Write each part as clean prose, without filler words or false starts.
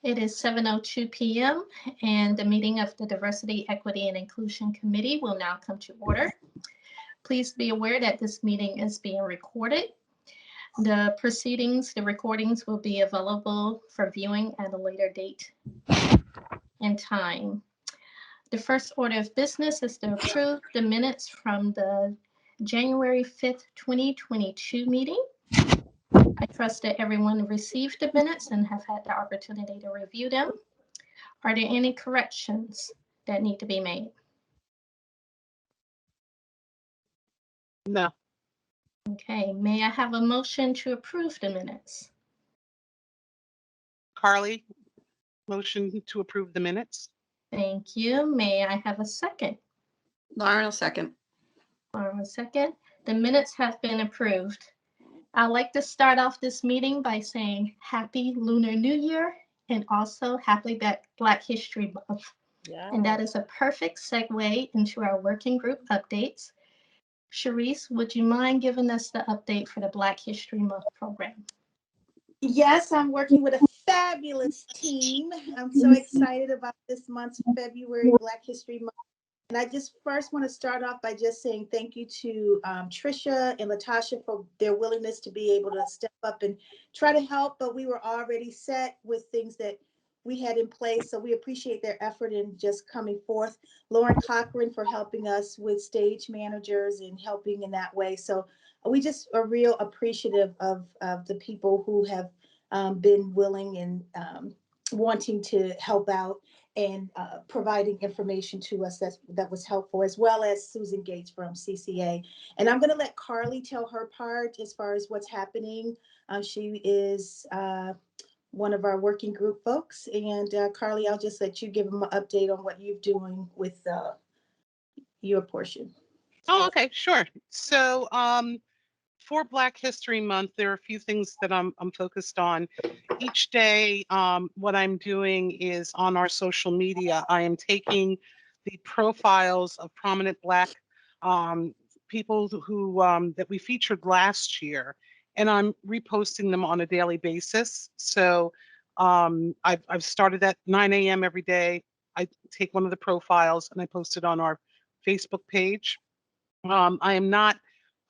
It is 7:02 p.m. and the meeting of the Diversity, Equity, and Inclusion Committee will now come to order. Please be aware that this meeting is being recorded. The proceedings, the recordings will be available for viewing at a later date and time. The first order of business is to approve the minutes from the January 5th, 2022 meeting. I trust that everyone received the minutes and have had the opportunity to review them. Are there any corrections that need to be made? No. Okay, may I have a motion to approve the minutes? Carly, motion to approve the minutes. Thank you. May I have a second? Lauren will second. Lauren will second. The minutes have been approved. I'd like to start off this meeting by saying Happy Lunar New Year and also Happy Black History Month. Yeah. And that is a perfect segue into our working group updates. Sharice, would you mind giving us the update for the Black History Month program? Yes, I'm working with a fabulous team. I'm so excited about this month's February Black History Month. And I just first want to start off by just saying thank you to Trisha and Latasha for their willingness to be able to step up and try to help, but we were already set with things that we had in place. So we appreciate their effort in just coming forth. Lauren Cochran for helping us with stage managers and helping in that way. So we just are real appreciative of the people who have been willing and wanting to help out and providing information to us that was helpful, as well as Susan Gates from CCA. And I'm going to let Carly tell her part as far as what's happening. She is one of our working group folks. And Carly, I'll just let you give them an update on what you're doing with your portion. Oh, okay, sure. So for Black History Month, there are a few things that I'm focused on. Each day, what I'm doing is on our social media, I am taking the profiles of prominent Black people who that we featured last year, and I'm reposting them on a daily basis. So I've started at 9 a.m. every day. I take one of the profiles and I post it on our Facebook page. I am not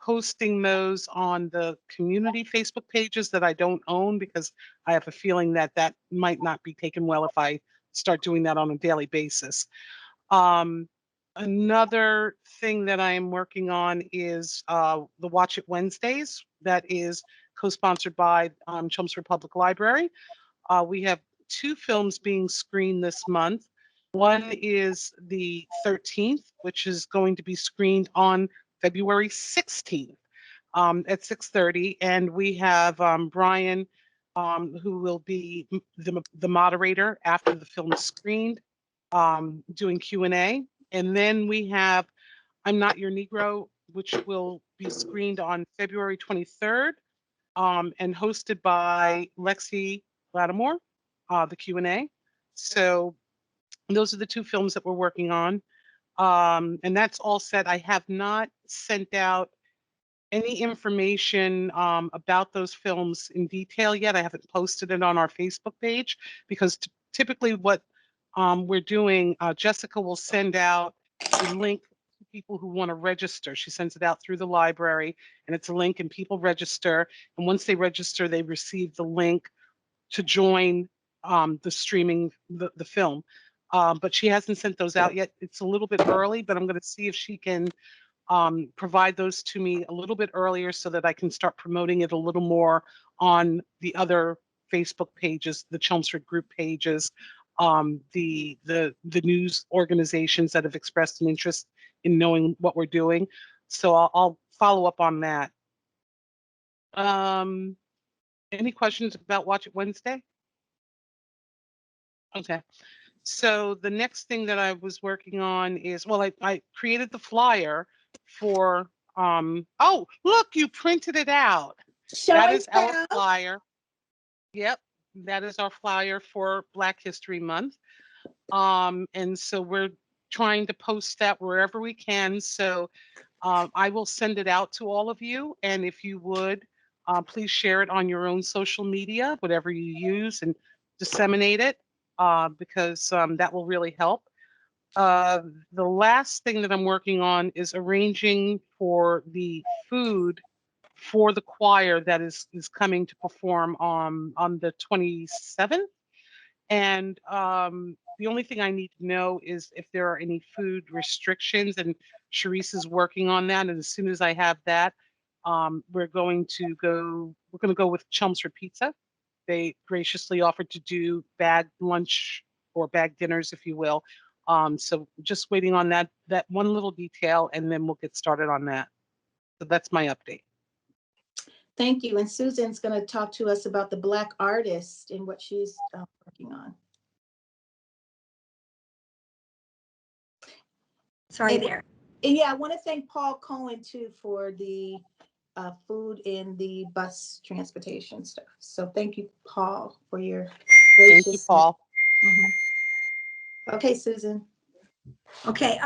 posting those on the community Facebook pages that I don't own, because I have a feeling that that might not be taken well if I start doing that on a daily basis. Another thing that I am working on is the Watch It Wednesdays. That is co-sponsored by Chelmsford Public Library. We have 2 films being screened this month. One is the 13th, which is going to be screened on February 16th at 6:30. And we have Brian, who will be the moderator after the film is screened, doing Q&A. And then we have I'm Not Your Negro, which will be screened on February 23rd and hosted by Lexi Lattimore, the Q&A. So those are the 2 films that we're working on. And that's all set. I have not sent out any information about those films in detail yet. I haven't posted it on our Facebook page because typically what we're doing, Jessica will send out a link to people who want to register. She sends it out through the library, and it's a link, and people register. And once they register, they receive the link to join the streaming, the film. But she hasn't sent those out yet. It's a little bit early, but I'm going to see if she can provide those to me a little bit earlier so that I can start promoting it a little more on the other Facebook pages, the Chelmsford group pages, the news organizations that have expressed an interest in knowing what we're doing. So I'll follow up on that. Any questions about Watch It Wednesday? Okay. So the next thing that I was working on is, well, I created the flyer for, oh, look, you printed it out. That is our flyer. Yep, that is our flyer for Black History Month. And so we're trying to post that wherever we can. So I will send it out to all of you. And if you would, please share it on your own social media, whatever you use, and disseminate it. because that will really help. The last thing that I'm working on is arranging for the food for the choir that is coming to perform on the 27th. And the only thing I need to know is if there are any food restrictions, and Sharice is working on that. And as soon as I have that, we're going to go with Chelmsford Pizza. They graciously offered to do bag lunch or bag dinners, if you will. So just waiting on that one little detail, and then we'll get started on that. So that's my update. Thank you. And Susan's going to talk to us about the Black artist and what she's working on. Sorry And- there. And yeah, I want to thank Paul Cohen too for the food in the bus transportation stuff. So thank you, Paul, for your Thank you, Paul. Okay, Susan. Okay,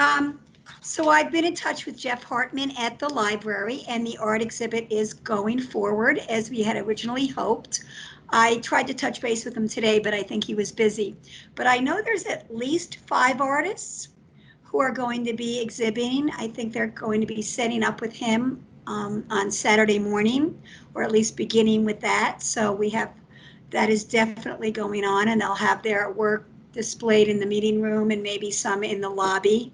so I've been in touch with Jeff Hartman at the library, and the art exhibit is going forward as we had originally hoped. I tried to touch base with him today, but I think he was busy. But I know there's at least 5 artists who are going to be exhibiting. I think they're going to be setting up with him on Saturday morning, or at least beginning with that. So that is definitely going on, and they'll have their work displayed in the meeting room and maybe some in the lobby.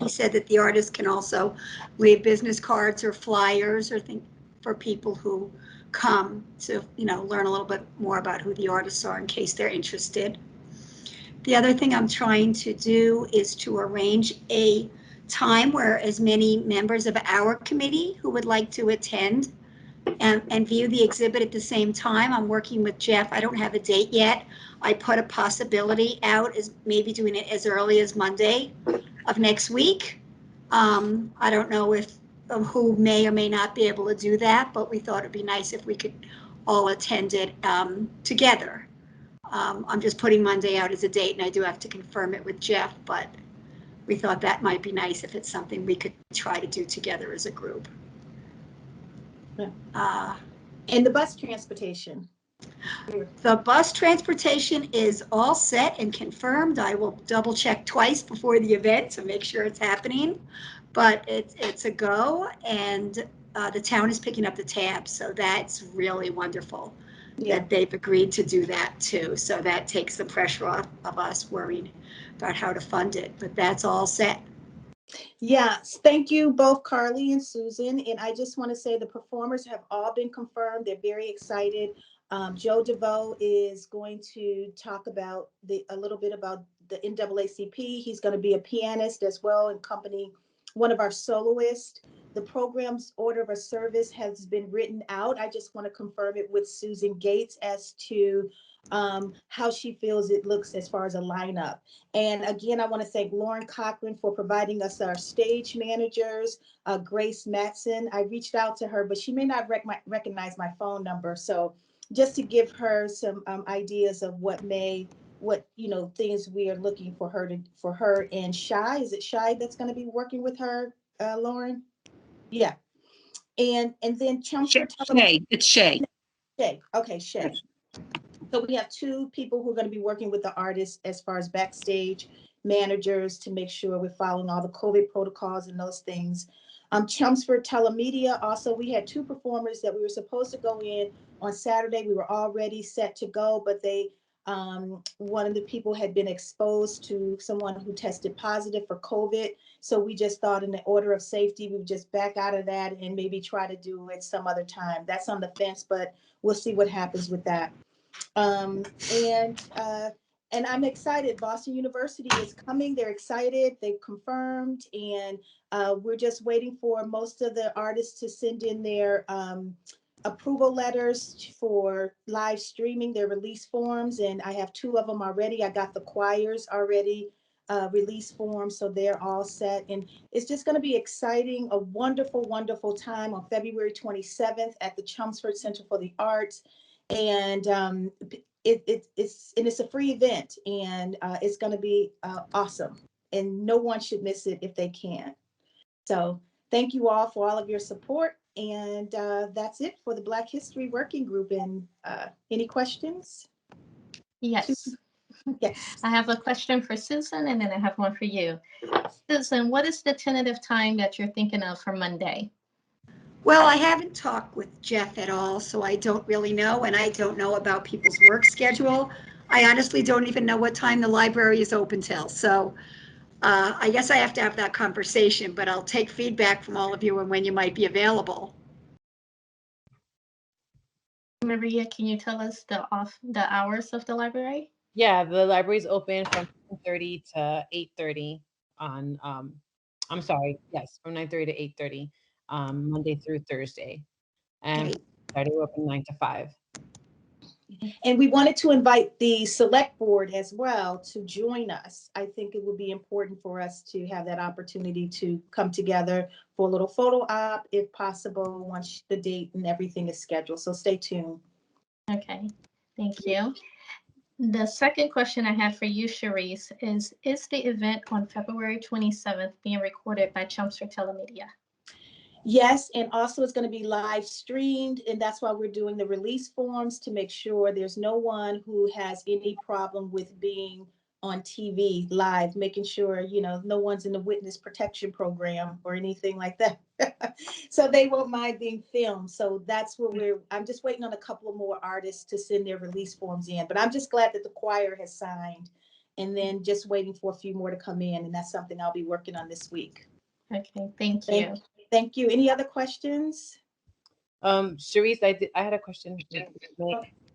He said that the artists can also leave business cards or flyers or things for people who come to, learn a little bit more about who the artists are in case they're interested. The other thing I'm trying to do is to arrange a time where as many members of our committee who would like to attend and view the exhibit at the same time. I'm working with Jeff. I don't have a date yet. I put a possibility out as maybe doing it as early as Monday of next week. I don't know if who may or may not be able to do that, but we thought it'd be nice if we could all attend it together. I'm just putting Monday out as a date, and I do have to confirm it with Jeff, but we thought that might be nice if it's something we could try to do together as a group. And the bus transportation. The bus transportation is all set and confirmed. I will double check twice before the event to make sure it's happening, but it's a go, and the town is picking up the tab, so that's really wonderful that they've agreed to do that too. So that takes the pressure off of us worrying about how to fund it, but that's all set. Yes, thank you both, Carly and Susan. And I just want to say the performers have all been confirmed. They're very excited. Joe DeVoe is going to talk about a little bit about the NAACP. He's going to be a pianist as well, and accompany one of our soloists. The program's order of service has been written out. I just want to confirm it with Susan Gates as to how she feels it looks as far as a lineup. And again, I want to thank Lauren Cochran for providing us our stage managers, Grace Matson. I reached out to her, but she may not recognize my phone number. So just to give her some ideas of what things we are looking for her and Shy. Is it Shy that's going to be working with her, Lauren? Yeah. And then Chelmsford. Shay. It's Shay. Shay. Okay, Shay. So we have 2 people who are going to be working with the artists as far as backstage managers to make sure we're following all the COVID protocols and those things. Chelmsford Telemedia, also, we had 2 performers that we were supposed to go in on Saturday. We were already set to go, but one of the people had been exposed to someone who tested positive for COVID. So we just thought in the order of safety, we would just back out of that and maybe try to do it some other time. That's on the fence, but we'll see what happens with that. And I'm excited. Boston University is coming. They're excited. They've confirmed, and we're just waiting for most of the artists to send in their approval letters for live streaming, their release forms. And I have 2 of them already. I got the choirs already release forms, so they're all set. And it's just going to be exciting, a wonderful, wonderful time on February 27th at the Chelmsford Center for the Arts. And it's a free event, and it's going to be awesome, and no one should miss it if they can. So thank you all for all of your support, and that's it for the Black History Working Group. And any questions? Yes. Yes. I have a question for Susan, and then I have one for you. Susan, what is the tentative time that you're thinking of for Monday? Well, I haven't talked with Jeff at all, so I don't really know, and I don't know about people's work schedule. I honestly don't even know what time the library is open till, so I guess I have to have that conversation, but I'll take feedback from all of you and when you might be available. Maria, can you tell us the hours of the library? Yeah, the library's open from 9:30 to 8:30 on, I'm sorry, yes, from 9:30 to 8:30, Monday through Thursday. And Okay. Saturday we're open 9 to 5. And we wanted to invite the select board as well to join us. I think it would be important for us to have that opportunity to come together for a little photo op, if possible, once the date and everything is scheduled. So stay tuned. Okay, thank you. The second question I have for you, Charisse, is the event on February 27th being recorded by Chelmsford Telemedia? Yes, and also it's going to be live streamed, and that's why we're doing the release forms to make sure there's no one who has any problem with being on TV live, making sure, no one's in the witness protection program or anything like that. So they won't mind being filmed. So that's where I'm just waiting on a couple of more artists to send their release forms in, but I'm just glad that the choir has signed, and then just waiting for a few more to come in, and that's something I'll be working on this week. Okay, thank Thank you. Thank you. Any other questions? Charisse, I had a question.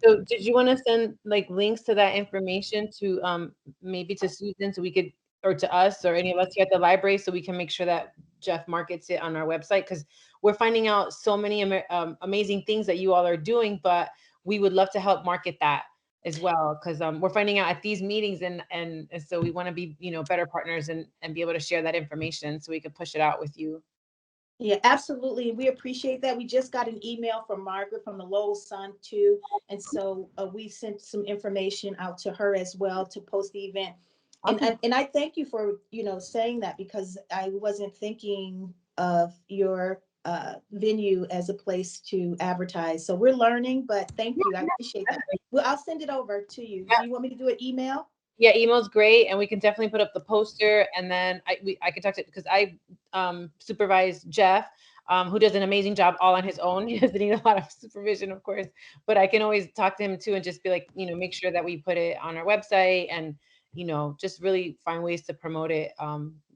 So did you want to send like links to that information to maybe to Susan so we could, or to us or any of us here at the library so we can make sure that Jeff markets it on our website? Because we're finding out so many amazing things that you all are doing, but we would love to help market that as well, because we're finding out at these meetings and so we want to be, better partners and be able to share that information so we can push it out with you. Yeah, absolutely. We appreciate that. We just got an email from Margaret from the Lowell Sun too. And so we sent some information out to her as well to post the event. Awesome. And I thank you for, saying that, because I wasn't thinking of your venue as a place to advertise. So we're learning, but thank you. I appreciate that. Well, I'll send it over to you. Do you want me to do an email? Yeah, email's great, and we can definitely put up the poster, and then I can talk to, because I supervise Jeff, who does an amazing job all on his own. He doesn't need a lot of supervision, of course, but I can always talk to him too and just be like, make sure that we put it on our website and, just really find ways to promote it,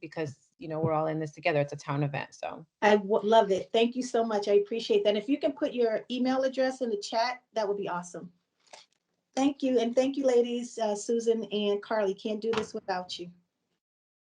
because, we're all in this together. It's a town event, so. I would love it. Thank you so much. I appreciate that. If you can put your email address in the chat, that would be awesome. Thank you. And thank you, ladies, Susan and Carly. Can't do this without you.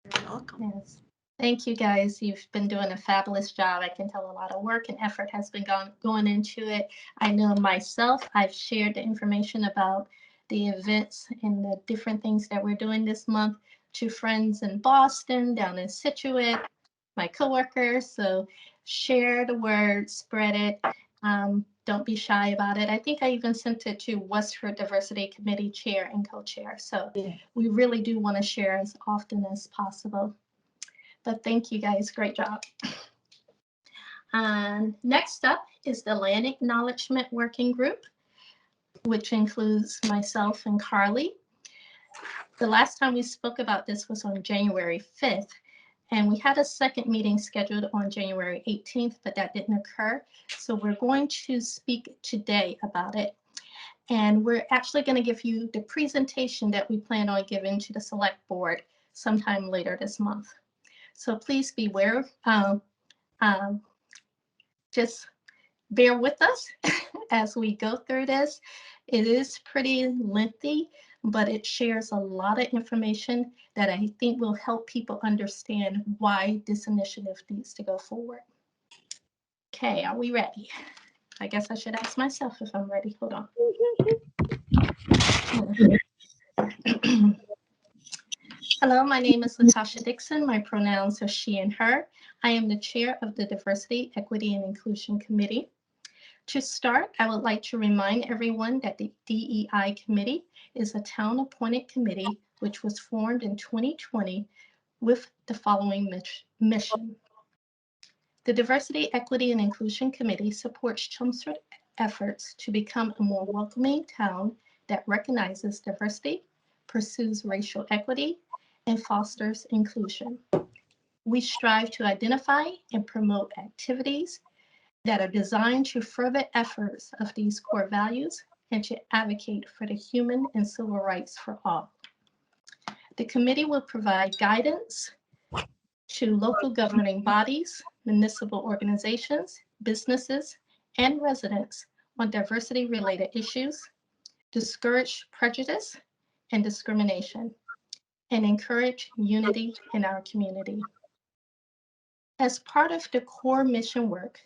You're welcome. Yes. Thank you, guys. You've been doing a fabulous job. I can tell a lot of work and effort has been going into it. I know myself, I've shared the information about the events and the different things that we're doing this month to friends in Boston, down in Situate, my coworkers. So share the word, spread it. Don't be shy about it. I think I even sent it to Westford Diversity Committee Chair and Co-Chair. So Yeah. we really do want to share as often as possible. But thank you guys, great job. And next up is the Land Acknowledgement Working Group, which includes myself and Carly. The last time we spoke about this was on January 5th, and we had a second meeting scheduled on January 18th, but that didn't occur. So we're going to speak today about it. And we're actually going to give you the presentation that we plan on giving to the select board sometime later this month. So please beware. Just bear with us as we go through this. It is pretty lengthy, but it shares a lot of information that I think will help people understand why this initiative needs to go forward. Okay, are we ready? I guess I should ask myself if I'm ready. Hold on. Hello, my name is Latasha Dixon. My pronouns are she and her. I am the chair of the Diversity, Equity, and Inclusion Committee. To start, I would like to remind everyone that the DEI Committee is a town-appointed committee which was formed in 2020 with the following mission. The Diversity, Equity, and Inclusion Committee supports Chelmsford efforts to become a more welcoming town that recognizes diversity, pursues racial equity, and fosters inclusion. We strive to identify and promote activities that are designed to further efforts of these core values and to advocate for the human and civil rights for all. The committee will provide guidance to local governing bodies, municipal organizations, businesses, and residents on diversity-related issues, discourage prejudice and discrimination, and encourage unity in our community. As part of the core mission work,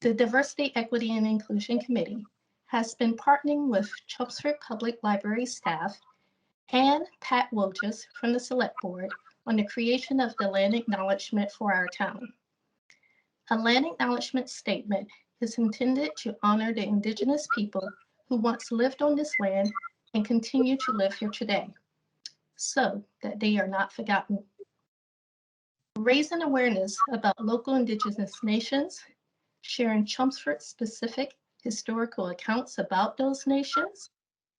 the Diversity, Equity, and Inclusion Committee has been partnering with Chelmsford Public Library staff and Pat Wilges from the Select Board on the creation of the land acknowledgement for our town. A land acknowledgement statement is intended to honor the Indigenous people who once lived on this land and continue to live here today, so that they are not forgotten. Raising awareness about local Indigenous nations, sharing Chelmsford-specific historical accounts about those nations,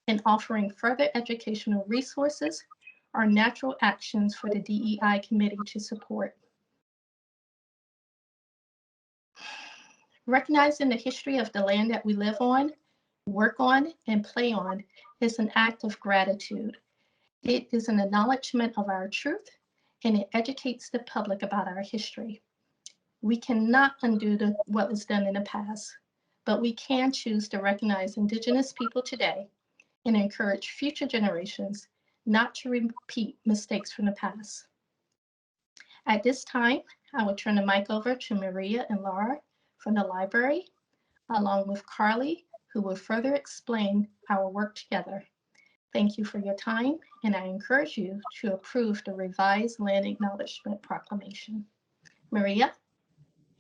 and offering further educational resources are natural actions for the DEI committee to support. Recognizing the history of the land that we live on, work on, and play on is an act of gratitude. It is an acknowledgement of our truth, and it educates the public about our history. We cannot undo what was done in the past, but we can choose to recognize Indigenous people today and encourage future generations not to repeat mistakes from the past. At this time, I will turn the mic over to Maria and Laura from the library, along with Carly, who will further explain our work together. Thank you for your time, and I encourage you to approve the revised land acknowledgement proclamation. Maria?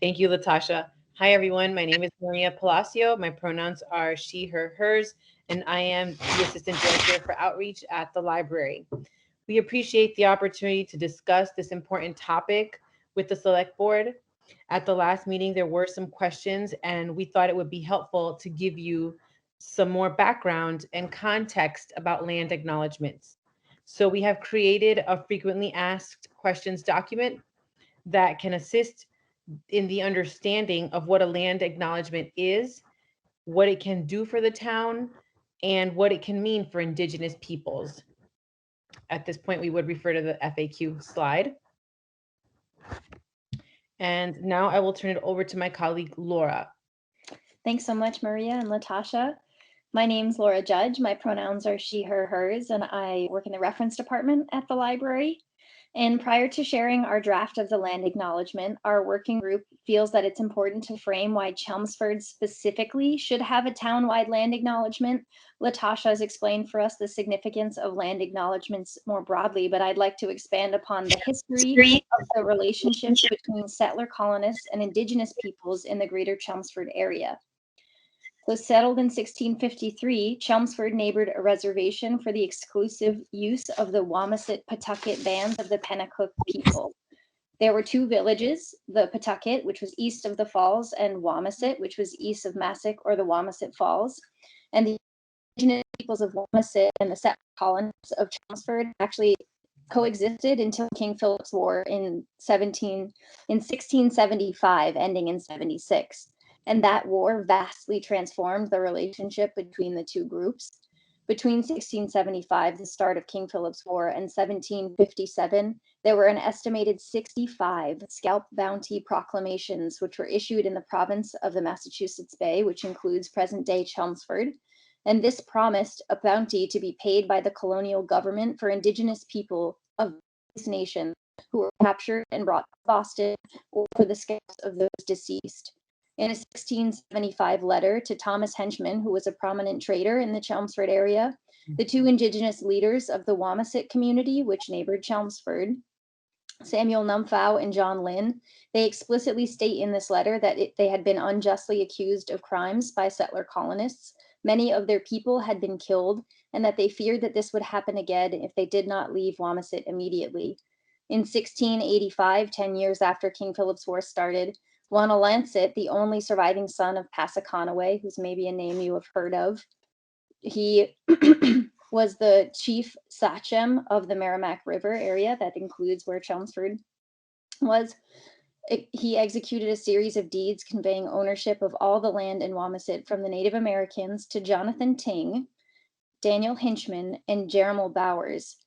Thank you, Latasha. Hi, everyone. My name is Maria Palacio. My pronouns are she, her, hers, and I am the Assistant Director for Outreach at the library. We appreciate the opportunity to discuss this important topic with the Select Board. At the last meeting, there were some questions, and we thought it would be helpful to give you some more background and context about land acknowledgements. So we have created a frequently asked questions document that can assist in the understanding of what a land acknowledgement is, what it can do for the town, and what it can mean for Indigenous peoples. At this point, we would refer to the FAQ slide. And now I will turn it over to my colleague, Laura. Thanks so much, Maria and Latasha. My name's Laura Judge. My pronouns are she, her, hers, and I work in the reference department at the library. And prior to sharing our draft of the land acknowledgement, our working group feels that it's important to frame why Chelmsford specifically should have a town-wide land acknowledgement. Latasha has explained for us the significance of land acknowledgements more broadly, but I'd like to expand upon the history of the relationships between settler colonists and Indigenous peoples in the greater Chelmsford area. So settled in 1653, Chelmsford neighbored a reservation for the exclusive use of the Wamasit Pawtucket bands of the Pennacook people. There were two villages, the Pawtucket, which was east of the falls, and Wamasit, which was east of Massac or the Wamasit Falls. And the indigenous peoples of Wamasit and the settler colonists of Chelmsford actually coexisted until King Philip's War in 1675, ending in 76. And that war vastly transformed the relationship between the two groups. Between 1675, the start of King Philip's War, and 1757, there were an estimated 65 scalp bounty proclamations, which were issued in the province of the Massachusetts Bay, which includes present-day Chelmsford. And this promised a bounty to be paid by the colonial government for Indigenous people of this nation who were captured and brought to Boston, or for the scalps of those deceased. In a 1675 letter to Thomas Henchman, who was a prominent trader in the Chelmsford area, the two Indigenous leaders of the Wamasit community, which neighbored Chelmsford, Samuel Numfow and John Lynn, they explicitly state in this letter that they had been unjustly accused of crimes by settler colonists. Many of their people had been killed, and that they feared that this would happen again if they did not leave Wamasit immediately. In 1685, 10 years after King Philip's War started, Wanalansit, the only surviving son of Passaconaway, who's maybe a name you have heard of, he was the chief sachem of the Merrimack River area. That includes where Chelmsford was. He executed a series of deeds conveying ownership of all the land in Wamasit from the Native Americans to Jonathan Ting, Daniel Hinchman, and Jeremiah Bowers.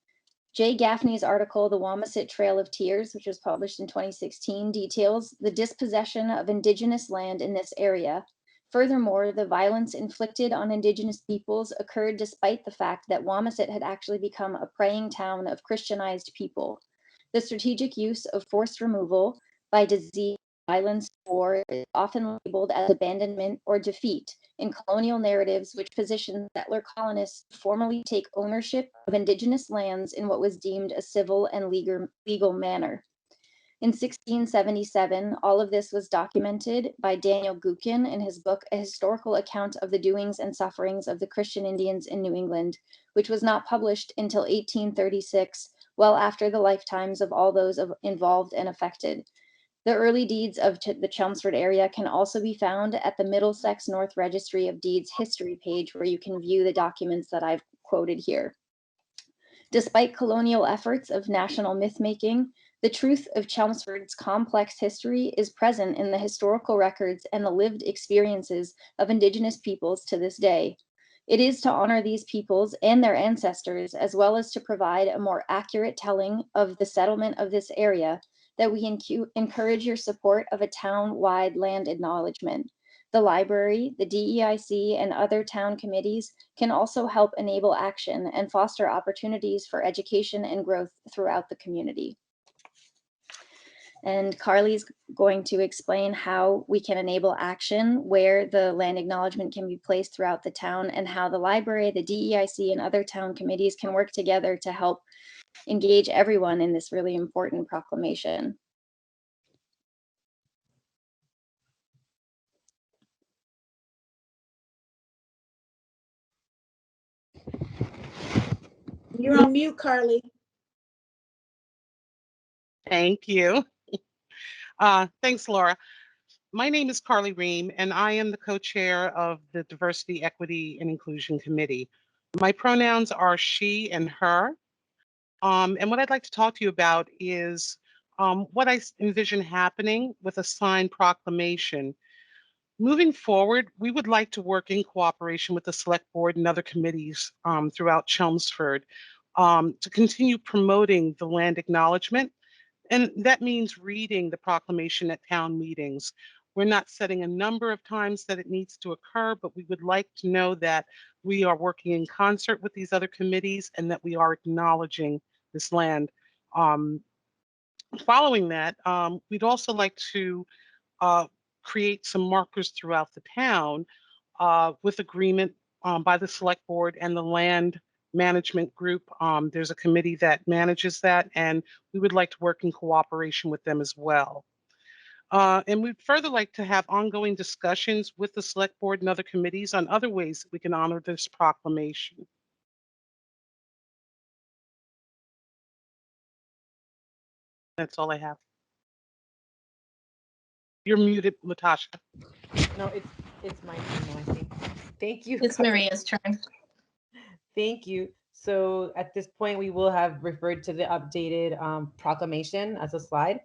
Jay Gaffney's article, The Wamasit Trail of Tears, which was published in 2016, details the dispossession of indigenous land in this area. Furthermore, the violence inflicted on indigenous peoples occurred despite the fact that Wamasit had actually become a praying town of Christianized people. The strategic use of forced removal by disease, violence, war is often labeled as abandonment or defeat in colonial narratives, which position settler colonists to formally take ownership of indigenous lands in what was deemed a civil and legal manner. In 1677, all of this was documented by Daniel Gookin in his book, A Historical Account of the Doings and Sufferings of the Christian Indians in New England, which was not published until 1836, well after the lifetimes of all those involved and affected. The early deeds of the Chelmsford area can also be found at the Middlesex North Registry of Deeds history page, where you can view the documents that I've quoted here. Despite colonial efforts of national myth-making, the truth of Chelmsford's complex history is present in the historical records and the lived experiences of Indigenous peoples to this day. It is to honor these peoples and their ancestors, as well as to provide a more accurate telling of the settlement of this area, that we encourage your support of a town-wide land acknowledgement. The library, the DEIC, and other town committees can also help enable action and foster opportunities for education and growth throughout the community. And Carly's going to explain how we can enable action, where the land acknowledgement can be placed throughout the town, and how the library, the DEIC, and other town committees can work together to help engage everyone in this really important proclamation. You're on mute, Carly. Thank you. Thanks, Laura. My name is Carly Ream, and I am the co-chair of the Diversity, Equity, and Inclusion Committee. My pronouns are she and her. And what I'd like to talk to you about is what I envision happening with a signed proclamation. Moving forward, we would like to work in cooperation with the Select Board and other committees throughout Chelmsford to continue promoting the land acknowledgement. And that means reading the proclamation at town meetings. We're not setting a number of times that it needs to occur, but we would like to know that we are working in concert with these other committees and that we are acknowledging this land. Following that, we'd also like to create some markers throughout the town with agreement by the Select Board and the Land Management Group. There's a committee that manages that, and we would like to work in cooperation with them as well. And we'd further like to have ongoing discussions with the Select Board and other committees on other ways that we can honor this proclamation. That's all I have. You're muted, Latasha. No, it's my turn now, I think. Thank you. It's Maria's turn. Thank you. So at this point, we will have referred to the updated proclamation as a slide.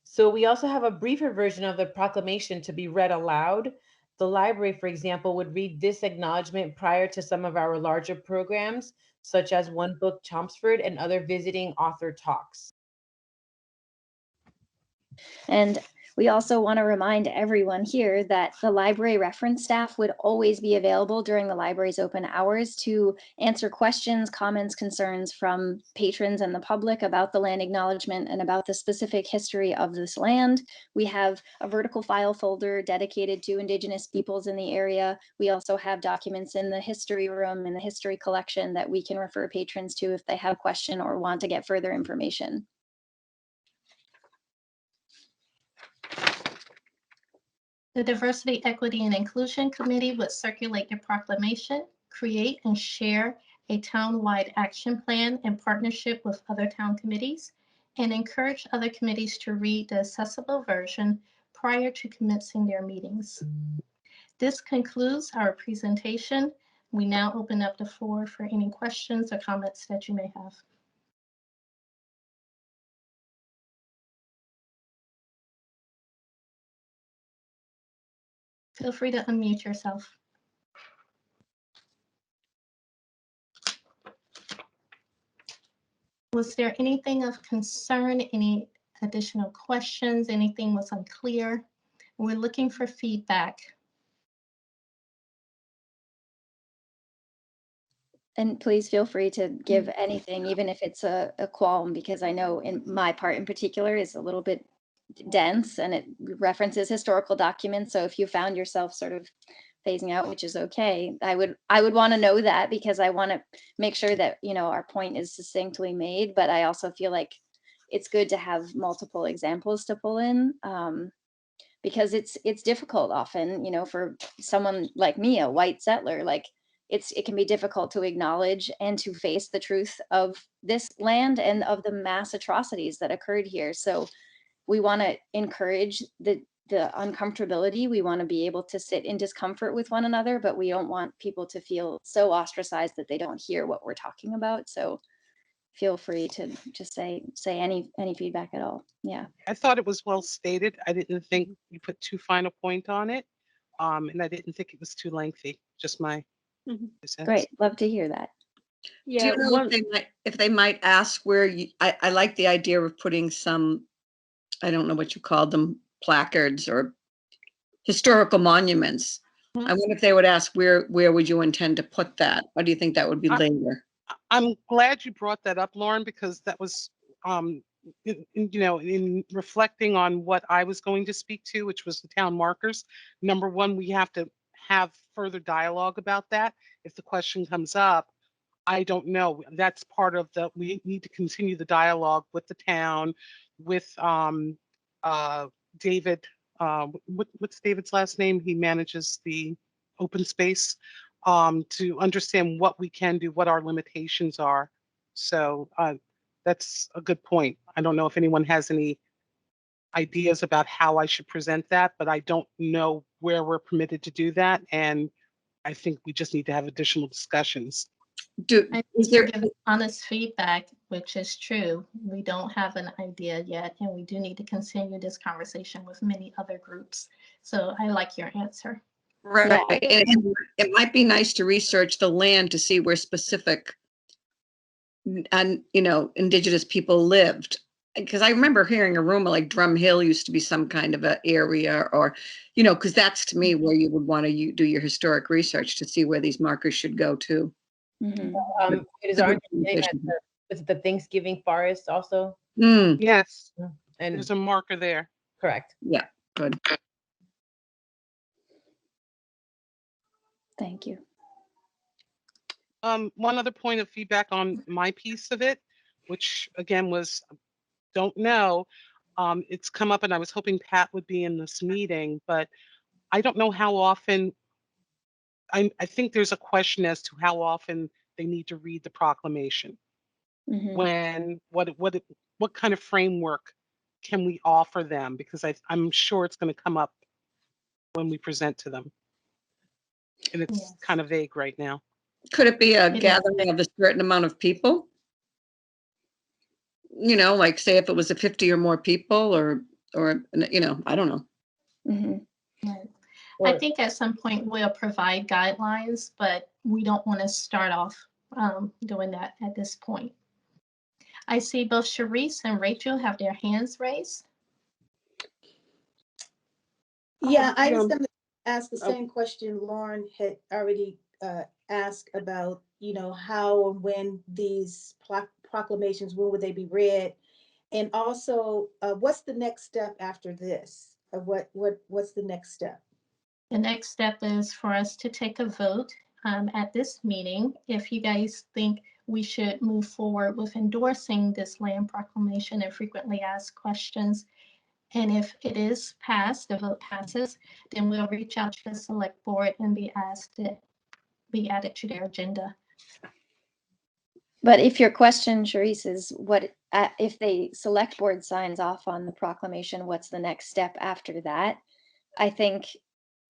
So we also have a briefer version of the proclamation to be read aloud. The library, for example, would read this acknowledgement prior to some of our larger programs, such as One Book Chelmsford and other visiting author talks. And we also want to remind everyone here that the library reference staff would always be available during the library's open hours to answer questions, comments, concerns from patrons and the public about the land acknowledgement and about the specific history of this land. We have a vertical file folder dedicated to Indigenous peoples in the area. We also have documents in the history room and the history collection that we can refer patrons to if they have a question or want to get further information. The Diversity, Equity, and Inclusion Committee would circulate the proclamation, create and share a town-wide action plan in partnership with other town committees, and encourage other committees to read the accessible version prior to commencing their meetings. This concludes our presentation. We now open up the floor for any questions or comments that you may have. Feel free to unmute yourself. Was there anything of concern, any additional questions, anything was unclear? We're looking for feedback. And please feel free to give anything, even if it's a qualm, because I know in my part in particular is a little bit dense and it references historical documents. So if you found yourself sort of phasing out, which is okay, I would want to know that, because I want to make sure that, you know, our point is succinctly made, but I also feel like it's good to have multiple examples to pull in, because it's difficult often, you know, for someone like me, a white settler, like it can be difficult to acknowledge and to face the truth of this land and of the mass atrocities that occurred here. So we want to encourage the uncomfortability. We want to be able to sit in discomfort with one another, but we don't want people to feel so ostracized that they don't hear what we're talking about. So feel free to just say any feedback at all. Yeah. I thought it was well stated. I didn't think you put too fine a point on it. And I didn't think it was too lengthy. Just my sense. Great. Love to hear that. Do Yeah, you know if they might ask where you, I like the idea of putting some, I don't know what you called them, placards or historical monuments. Mhm. I wonder if they would ask where would you intend to put that? Or do you think that would be later? I'm glad you brought that up, Lauren, because that was, in reflecting on what I was going to speak to, which was the town markers. Number one, we have to have further dialogue about that. If the question comes up, I don't know. That's part of we need to continue the dialogue with the town, with David. What's David's last name? He manages the open space, to understand what we can do, what our limitations are. So that's a good point. I don't know if anyone has any ideas about how I should present that, but I don't know where we're permitted to do that. And I think we just need to have additional discussions. I think you're giving honest feedback, which is true. We don't have an idea yet, and we do need to continue this conversation with many other groups. So I like your answer. Right. Yeah. And it might be nice to research the land to see where specific and indigenous people lived. Because I remember hearing a rumor like Drum Hill used to be some kind of an area, or, because that's to me where you would want to do your historic research to see where these markers should go to. Mm-hmm. It is our understanding that the Thanksgiving forest also. Yes, And there's a marker there. correct. Yeah, good. Thank you. One other point of feedback on my piece of it, which again was, don't know. It's come up and I was hoping Pat would be in this meeting, but I don't know how often. I think there's a question as to how often they need to read the proclamation. Mm-hmm. What kind of framework can we offer them? Because I'm sure it's going to come up when we present to them. And it's kind of vague right now. Could it be a gathering of a certain amount of people? Like say if it was a 50 or more people or I don't know. Mm-hmm. Right. I think at some point we'll provide guidelines, but we don't want to start off doing that at this point. I see both Sharice and Rachel have their hands raised. Yeah, I was going to ask the same question Lauren had already asked about, how and when these proclamations, when would they be read? And also, what's the next step after this? What's the next step? The next step is for us to take a vote at this meeting. If you guys think we should move forward with endorsing this land proclamation and frequently asked questions, and if it is passed, the vote passes, then we'll reach out to the select board and be asked to be added to their agenda. But if your question, Sharice, is what if the select board signs off on the proclamation, what's the next step after that? I think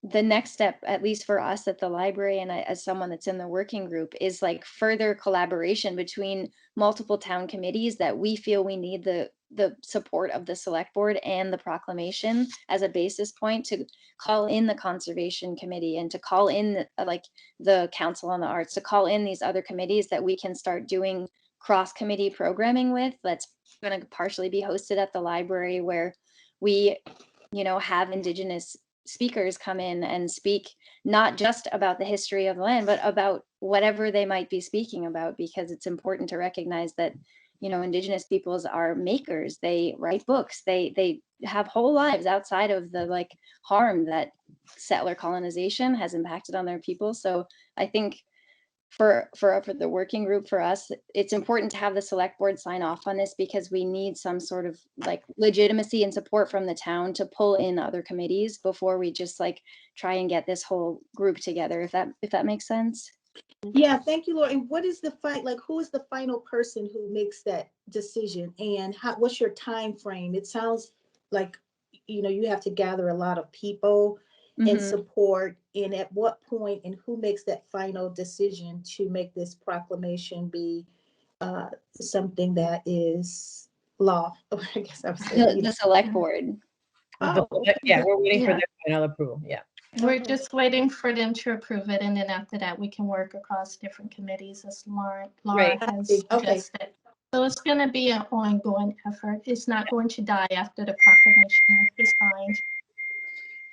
the next step, at least for us at the library and as someone that's in the working group, is like further collaboration between multiple town committees that we feel we need the support of the select board and the proclamation as a basis point to call in the conservation committee and to call in like the council on the arts, to call in these other committees that we can start doing cross committee programming with. That's going to partially be hosted at the library, where we, you know, have Indigenous speakers come in and speak not just about the history of the land, but about whatever they might be speaking about, because it's important to recognize that, you know, Indigenous peoples are makers. They write books. They have whole lives outside of the like harm that settler colonization has impacted on their people. So I think for the working group, for us, it's important to have the select board sign off on this, because we need some sort of like legitimacy and support from the town to pull in other committees before we just like try and get this whole group together, if that makes sense. Yeah, thank you, Laura. And what is the like, who is the final person who makes that decision, and what's your time frame? It sounds like, you know, you have to gather a lot of people and support, and at what point and who makes that final decision to make this proclamation be something that is law? I guess I was saying The select board. Oh, Yeah, we're waiting for Yeah. their final approval. Yeah. We're just waiting for them to approve it, and then after that, we can work across different committees, as Laura Right. has Okay. suggested. So it's going to be an ongoing effort. It's not going to die after the proclamation is signed,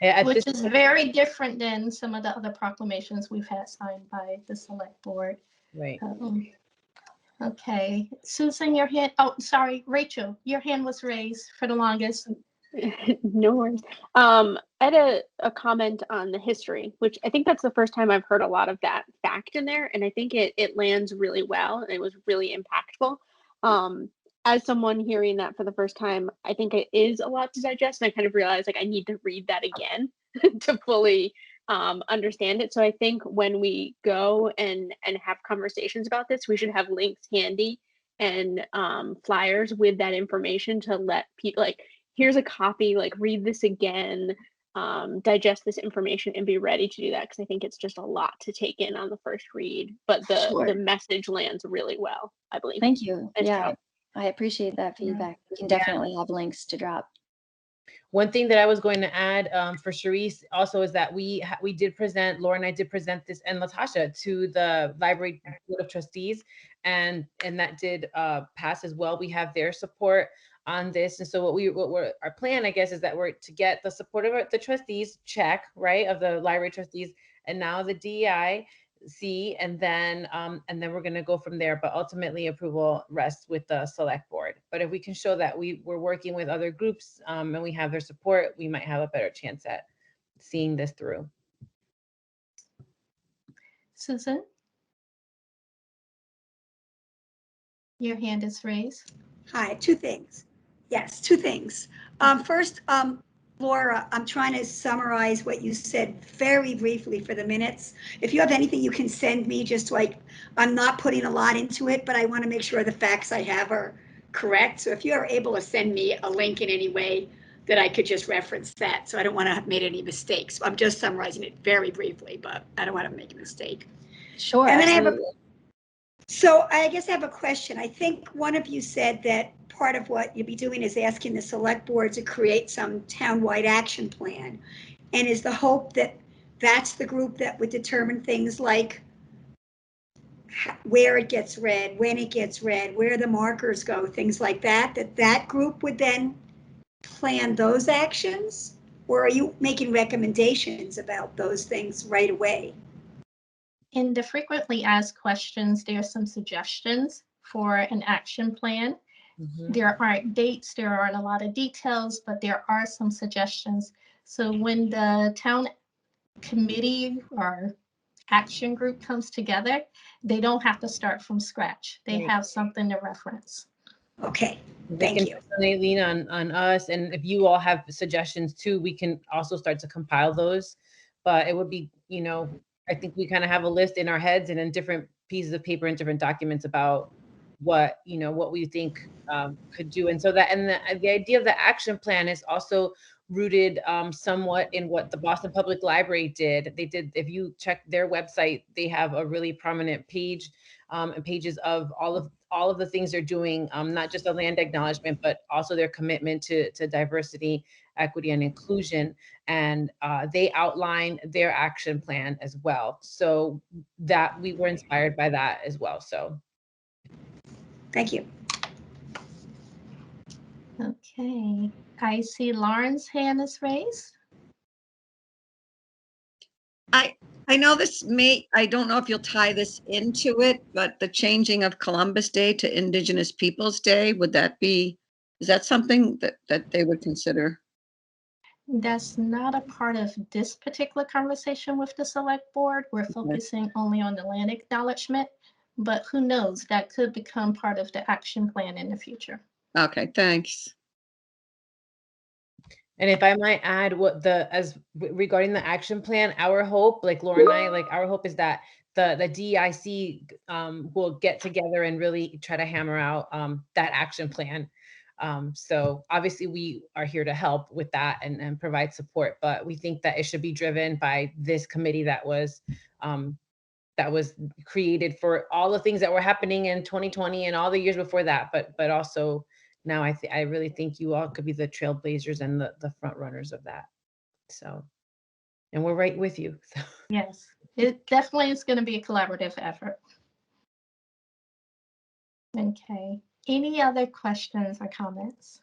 Yeah, which is very different than some of the other proclamations we've had signed by the select board. right. Okay, Susan, your hand. Oh, sorry, Rachel, your hand was raised for the longest. No worries. I had a comment on the history, which I think that's the first time I've heard a lot of that fact in there, and I think it lands really well, and it was really impactful. As someone hearing that for the first time, I think it is a lot to digest, and I kind of realized like I need to read that again to fully understand it. So I think when we go and have conversations about this, we should have links handy and flyers with that information to let people like, here's a copy, like read this again, digest this information and be ready to do that, because I think it's just a lot to take in on the first read, but the message lands really well, I believe. Thank you. Nice Yeah, job. I appreciate that feedback. We can definitely have links to drop. One thing that I was going to add for Charisse also is that we did present, Laura and I did present this, and Latasha, to the Library Board of Trustees, and that did pass as well. We have their support on this, and so our plan, I guess, is that we're to get the support of the trustees, check, right, of the library trustees, and now the DEI. And then we're going to go from there, but ultimately approval rests with the select board. But if we can show that we're working with other groups and we have their support, we might have a better chance at seeing this through. Susan, your hand is raised. Hi, two things. Yes, two things. First, Laura, I'm trying to summarize what you said very briefly for the minutes. If you have anything you can send me, just like, I'm not putting a lot into it, but I want to make sure the facts I have are correct. So if you are able to send me a link in any way that I could just reference that. So I don't want to have made any mistakes. I'm just summarizing it very briefly, but I don't want to make a mistake. Sure. And then Absolutely. So I guess I have a question. I think one of you said that part of what you'll be doing is asking the select board to create some townwide action plan. And is the hope that that's the group that would determine things like where it gets read, when it gets read, where the markers go, things like that, that group would then plan those actions? Or are you making recommendations about those things right away? In the frequently asked questions, there are some suggestions for an action plan. There aren't dates, there aren't a lot of details, but there are some suggestions. So when the town committee or action group comes together, they don't have to start from scratch. They have something to reference. Okay, they can definitely lean on us, and if you all have suggestions too, we can also start to compile those. But it would be, you know, I think we kind of have a list in our heads and in different pieces of paper and different documents about what, you know, what we think could do. And so that, and the idea of the action plan is also rooted somewhat in what the Boston Public Library did. They did, if you check their website, they have a really prominent page and pages of all of the things they're doing, not just the land acknowledgement, but also their commitment to diversity, equity, and inclusion. And they outline their action plan as well. So that we were inspired by that as well. So Thank you. Okay, I see Lauren's hand is raised. I know this I don't know if you'll tie this into it, but the changing of Columbus Day to Indigenous Peoples Day, is that something that they would consider? That's not a part of this particular conversation with the select board. We're focusing only on the land acknowledgement, but who knows, that could become part of the action plan in the future. Okay, thanks. and if I might add, regarding the action plan, our hope, like Laura and I, like our hope is that the DEIC will get together and really try to hammer out that action plan. So obviously we are here to help with that and provide support, but we think that it should be driven by this committee that was created for all the things that were happening in 2020 and all the years before that, but also now I really think you all could be the trailblazers and the front runners of that. So, and we're right with you. So. Yes, it definitely is going to be a collaborative effort. Okay, any other questions or comments?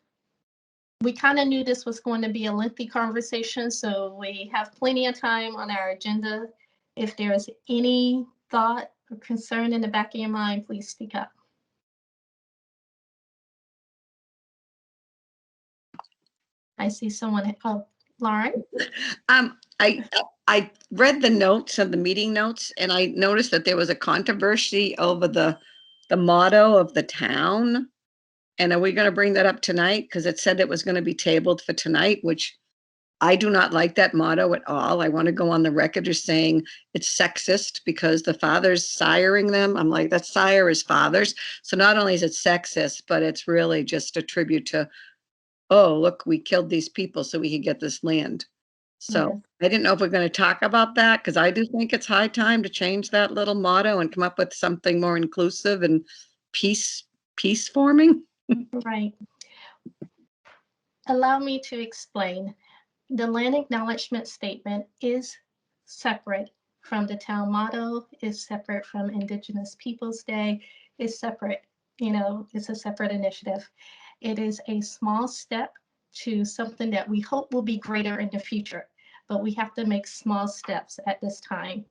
We kind of knew this was going to be a lengthy conversation, so we have plenty of time on our agenda. If there's any thought or concern in the back of your mind, please speak up. I see someone, oh, Lauren? I read the notes of the meeting notes, and I noticed that there was a controversy over the motto of the town. And are we going to bring that up tonight? Because it said it was going to be tabled for tonight, which I do not like that motto at all. I want to go on the record as saying it's sexist because the father's siring them. I'm like, that sire is fathers. So not only is it sexist, but it's really just a tribute to, oh, look, we killed these people so we could get this land. So Yes. I didn't know if we're going to talk about that, because I do think it's high time to change that little motto and come up with something more inclusive and peace forming. Right. Allow me to explain. The land acknowledgement statement is separate from the town motto, is separate from Indigenous Peoples Day, is separate, it's a separate initiative. It is a small step to something that we hope will be greater in the future, but we have to make small steps at this time.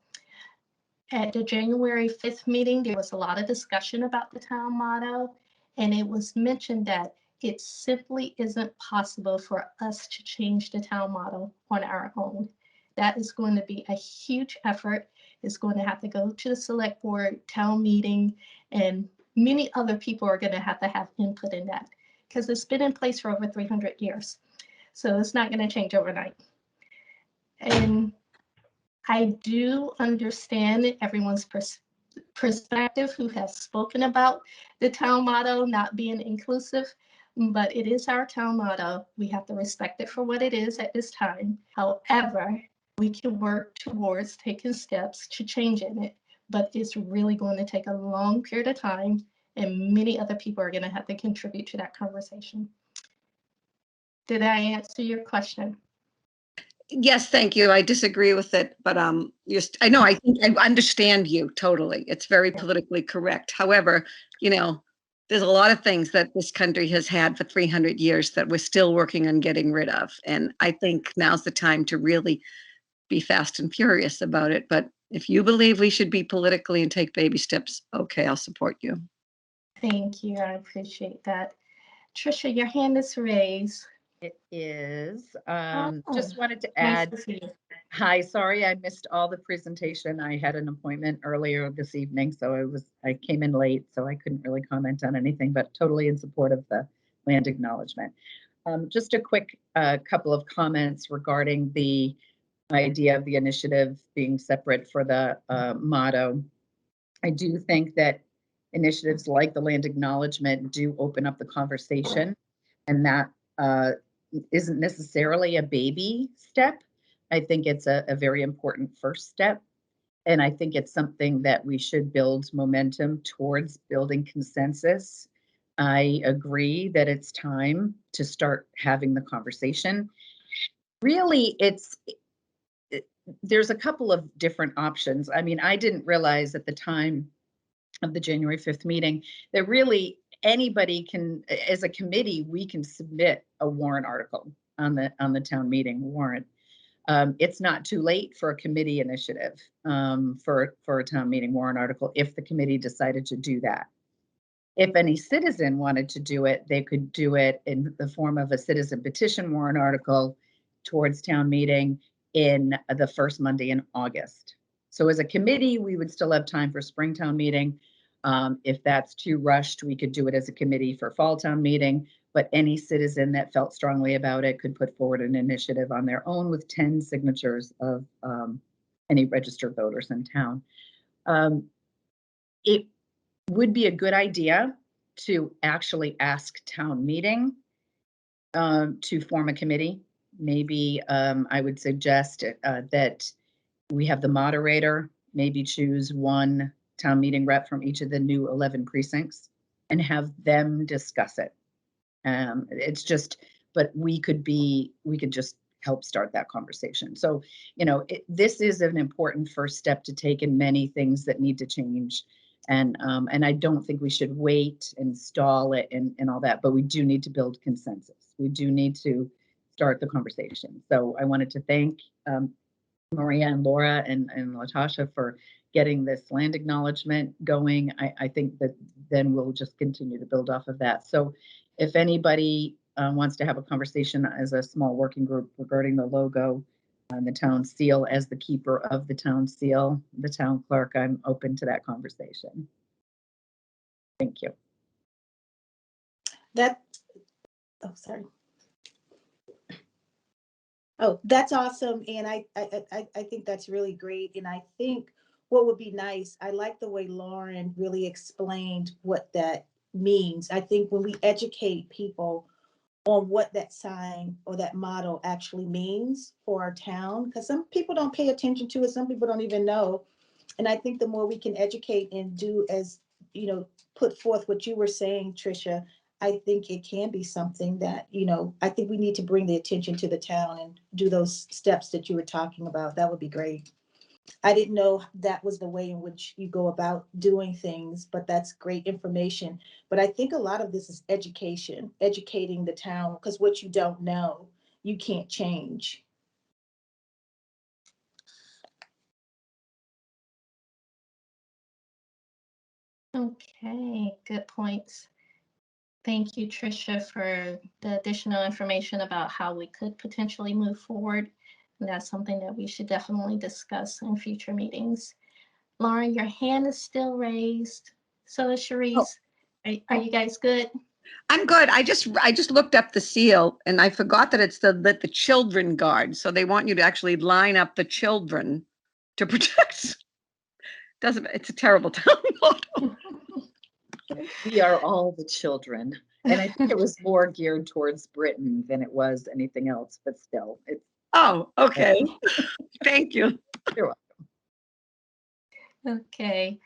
At the January 5th meeting, there was a lot of discussion about the town motto, and it was mentioned that it simply isn't possible for us to change the town motto on our own. That is going to be a huge effort. It's going to have to go to the select board, town meeting, and many other people are going to have input in that because it's been in place for over 300 years. So it's not going to change overnight. And I do understand everyone's perspective who has spoken about the town motto not being inclusive, but it is our town motto. We have to respect it for what it is at this time. However, we can work towards taking steps to changing it, but it's really going to take a long period of time, and many other people are going to have to contribute to that conversation. Did I answer your question? Yes, thank you. I disagree with it, but I know, I think I understand you totally. It's very politically correct. However, there's a lot of things that this country has had for 300 years that we're still working on getting rid of. And I think now's the time to really be fast and furious about it. But if you believe we should be politically and take baby steps, okay, I'll support you. Thank you. I appreciate that. Trisha, your hand is raised. It is. Oh, Just wanted to nice add, to see you. hi, sorry I missed all the presentation. I had an appointment earlier this evening, so I came in late, so I couldn't really comment on anything, but totally in support of the land acknowledgement. Just a quick couple of comments regarding the idea of the initiative being separate for the motto. I do think that initiatives like the land acknowledgement do open up the conversation, and that isn't necessarily a baby step. I think it's a very important first step. And I think it's something that we should build momentum towards building consensus. I agree that it's time to start having the conversation. Really, there's a couple of different options. I mean, I didn't realize at the time of the January 5th meeting that really anybody can, as a committee, we can submit a warrant article on the town meeting warrant. It's not too late for a committee initiative for a town meeting warrant article if the committee decided to do that. If any citizen wanted to do it, they could do it in the form of a citizen petition warrant article towards town meeting in the first Monday in August. So as a committee, we would still have time for spring town meeting. If that's too rushed, we could do it as a committee for fall town meeting, but any citizen that felt strongly about it could put forward an initiative on their own with 10 signatures of any registered voters in town. It would be a good idea to actually ask town meeting to form a committee. Maybe I would suggest that we have the moderator, maybe choose one town meeting rep from each of the new 11 precincts and have them discuss it. It's just, but we could just help start that conversation. So, you know, this is an important first step to take in many things that need to change. And I don't think we should wait and stall it and all that, but we do need to build consensus. We do need to start the conversation. So I wanted to thank Maria and Laura and Latasha for getting this land acknowledgement going. I think that then we'll just continue to build off of that. So if anybody wants to have a conversation as a small working group regarding the logo and the town seal as the keeper of the town seal, the town clerk, I'm open to that conversation. Thank you. Oh, sorry. Oh, that's awesome. And I think that's really great. And I think what would be nice, I like the way Lauren really explained what that means. I think when we educate people on what that sign or that motto actually means for our town, because some people don't pay attention to it, some people don't even know. And I think the more we can educate and do, as you know, put forth what you were saying, Tricia, I think it can be something that, you know, I think we need to bring the attention to the town and do those steps that you were talking about. That would be great. I didn't know that was the way in which you go about doing things, but that's great information. But I think a lot of this is education, educating the town, because what you don't know, you can't change. Okay, good points. Thank you, Tricia, for the additional information about how we could potentially move forward. And that's something that we should definitely discuss in future meetings. Lauren, your hand is still raised. So is Sharice. Are you guys good? I'm good. I just looked up the seal and I forgot that it's the children guard. So they want you to actually line up the children to protect. It's a terrible town motto. We are all the children. And I think it was more geared towards Britain than it was anything else, but still. Oh, okay. Thank you. You're welcome. Okay.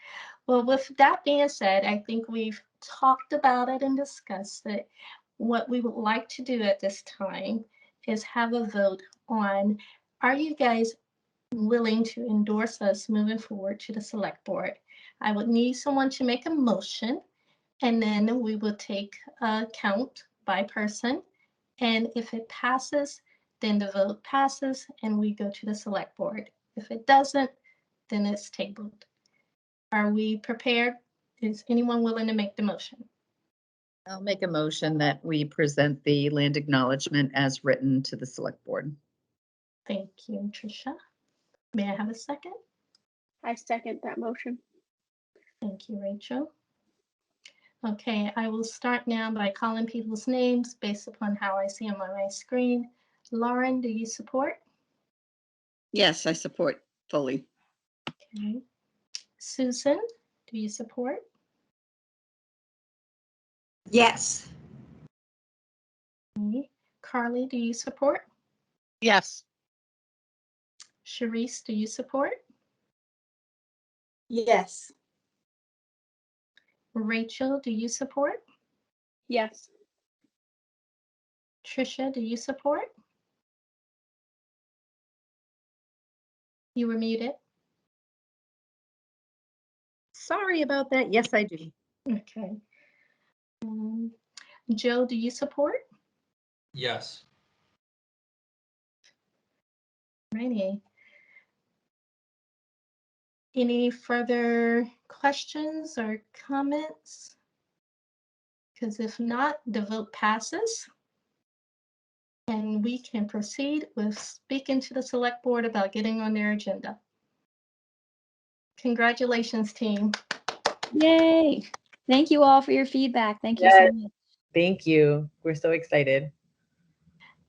Well, with that being said, I think we've talked about it and discussed it. What we would like to do at this time is have a vote on, are you guys willing to endorse us moving forward to the select board? I would need someone to make a motion, and then we will take a count by person. And if it passes, then the vote passes and we go to the select board. If it doesn't, then it's tabled. Are we prepared? Is anyone willing to make the motion? I'll make a motion that we present the land acknowledgement as written to the select board. Thank you, Tricia. May I have a second? I second that motion. Thank you, Rachel. Okay, I will start now by calling people's names based upon how I see them on my screen. Lauren, do you support? Yes, I support fully. Okay. Susan, do you support? Yes. Okay. Carly, do you support? Yes. Sharice, do you support? Yes. Rachel, do you support? Yes. Trisha, do you support? You were muted. Sorry about that. Yes, I do. Okay. Joe, do you support? Yes. Righty. Any further questions or comments? Because if not, the vote passes. And we can proceed with speaking to the select board about getting on their agenda. Congratulations, team. Yay. Thank you all for your feedback. Thank you Yes. so much. Thank you. We're so excited.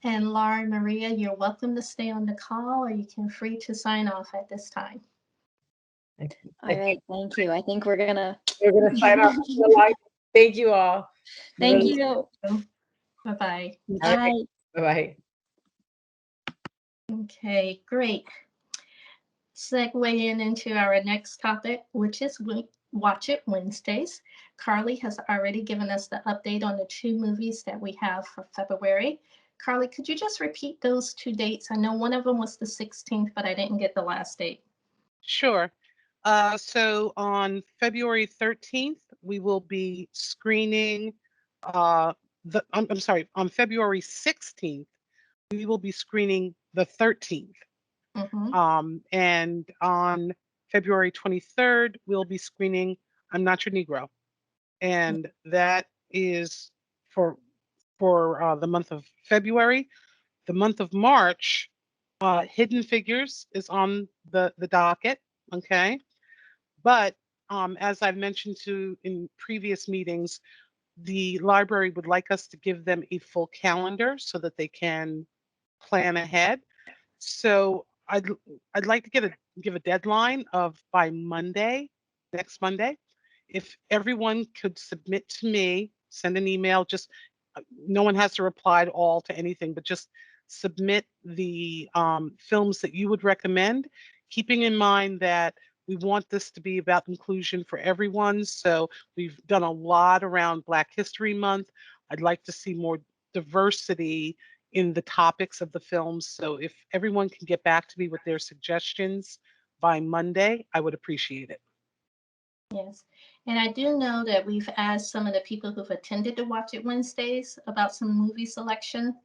And Laura and Maria, you're welcome to stay on the call, or you can free to sign off at this time. All right, thank you. I think we're gonna sign off. Thank you all. Thank you. Bye-bye. Bye. Bye-bye. Okay, great. Segueing into our next topic, which is Watch It Wednesdays. Carly has already given us the update on the 2 movies that we have for February. Carly, could you just repeat those 2 dates? I know one of them was the 16th, but I didn't get the last date. Sure. So on February 13th, we will be screening I'm sorry, on February 16th, we will be screening the 13th. And on February 23rd, we'll be screening I'm Not Your Negro. And that is for the month of February. The month of March, Hidden Figures is on the docket. Okay. But as I've mentioned in previous meetings, the library would like us to give them a full calendar so that they can plan ahead. So I'd like to give a deadline of by Monday, next Monday. If everyone could submit to me, send an email, just no one has to reply to anything, but just submit the films that you would recommend, keeping in mind that we want this to be about inclusion for everyone. So we've done a lot around Black History Month. I'd like to see more diversity in the topics of the films. So if everyone can get back to me with their suggestions by Monday, I would appreciate it. Yes, and I do know that we've asked some of the people who've attended to Watch It Wednesdays about some movie selection,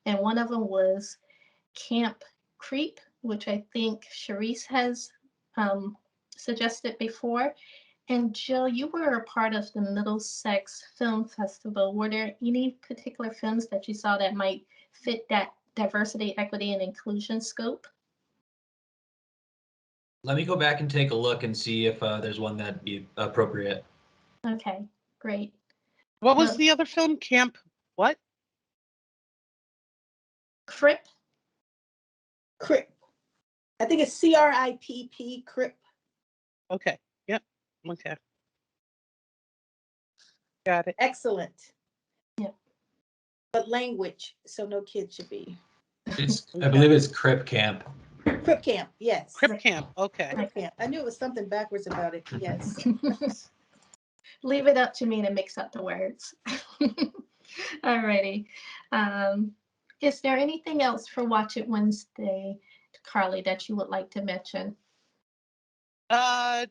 and one of them was Camp Creep, which I think Sharice has suggested before. And Jill, you were a part of the Middlesex Film Festival. Were there any particular films that you saw that might fit that diversity, equity, and inclusion scope? Let me go back and take a look and see if there's one that'd be appropriate. Okay, great. What was the other film? Camp what? Crip. Crip. I think it's CRIPP, Crip. Okay. Yep. Okay. Got it. Excellent. Yep. But language, so no kid should be. I believe it's Crip Camp. Crip Camp, yes. Crip Camp. Okay. Crip Camp. I knew it was something backwards about it. Yes. Leave it up to me to mix up the words. Alrighty. Is there anything else for Watch It Wednesday, Carly, that you would like to mention?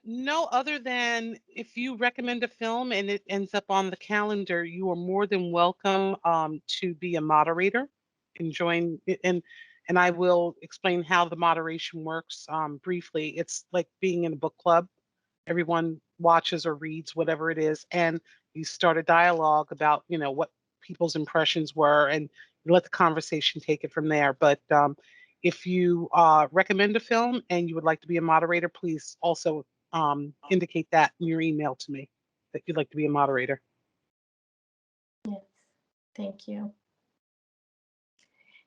No, other than if you recommend a film and it ends up on the calendar, you are more than welcome to be a moderator and join and I will explain how the moderation works briefly. It's like being in a book club. Everyone watches or reads whatever it is, and you start a dialogue about, what people's impressions were, and you let the conversation take it from there. But if you recommend a film and you would like to be a moderator, please also indicate that in your email to me that you'd like to be a moderator. Yes, thank you.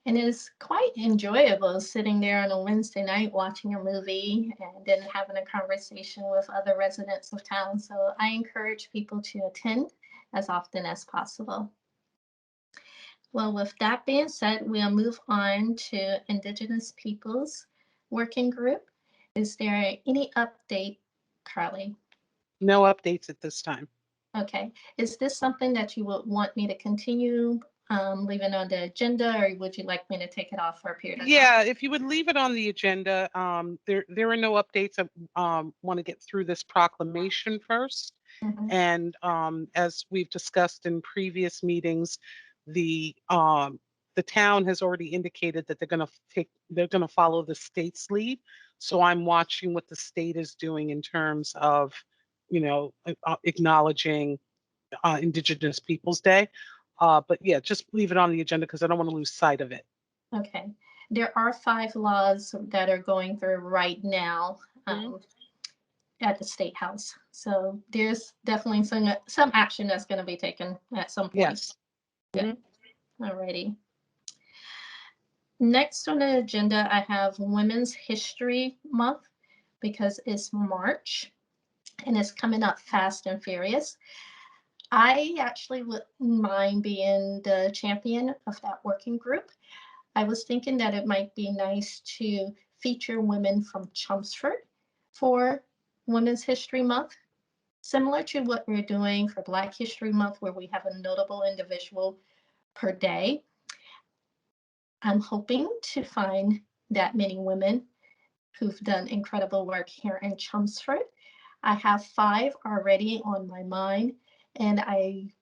And it's quite enjoyable sitting there on a Wednesday night watching a movie and then having a conversation with other residents of town. So I encourage people to attend as often as possible. Well, with that being said, we'll move on to Indigenous Peoples Working Group. Is there any update, Carly? No updates at this time. Okay. Is this something that you would want me to continue leaving on the agenda, or would you like me to take it off for a period of time? Yeah, if you would leave it on the agenda, there are no updates. I want to get through this proclamation first. Mhm. And as we've discussed in previous meetings, the town has already indicated that they're going to follow the state's lead. So I'm watching what the state is doing in terms of, acknowledging Indigenous Peoples Day. But yeah, just leave it on the agenda because I don't want to lose sight of it. Okay. There are 5 laws that are going through right now at the State House. So there's definitely some action that's going to be taken at some point. Yes. Yeah. Alrighty. Next on the agenda, I have Women's History Month because it's March and it's coming up fast and furious. I actually wouldn't mind being the champion of that working group. I was thinking that it might be nice to feature women from Chelmsford for Women's History Month, similar to what we're doing for Black History Month, where we have a notable individual per day. I'm hoping to find that many women who've done incredible work here in Chelmsford. I have 5 already on my mind, and I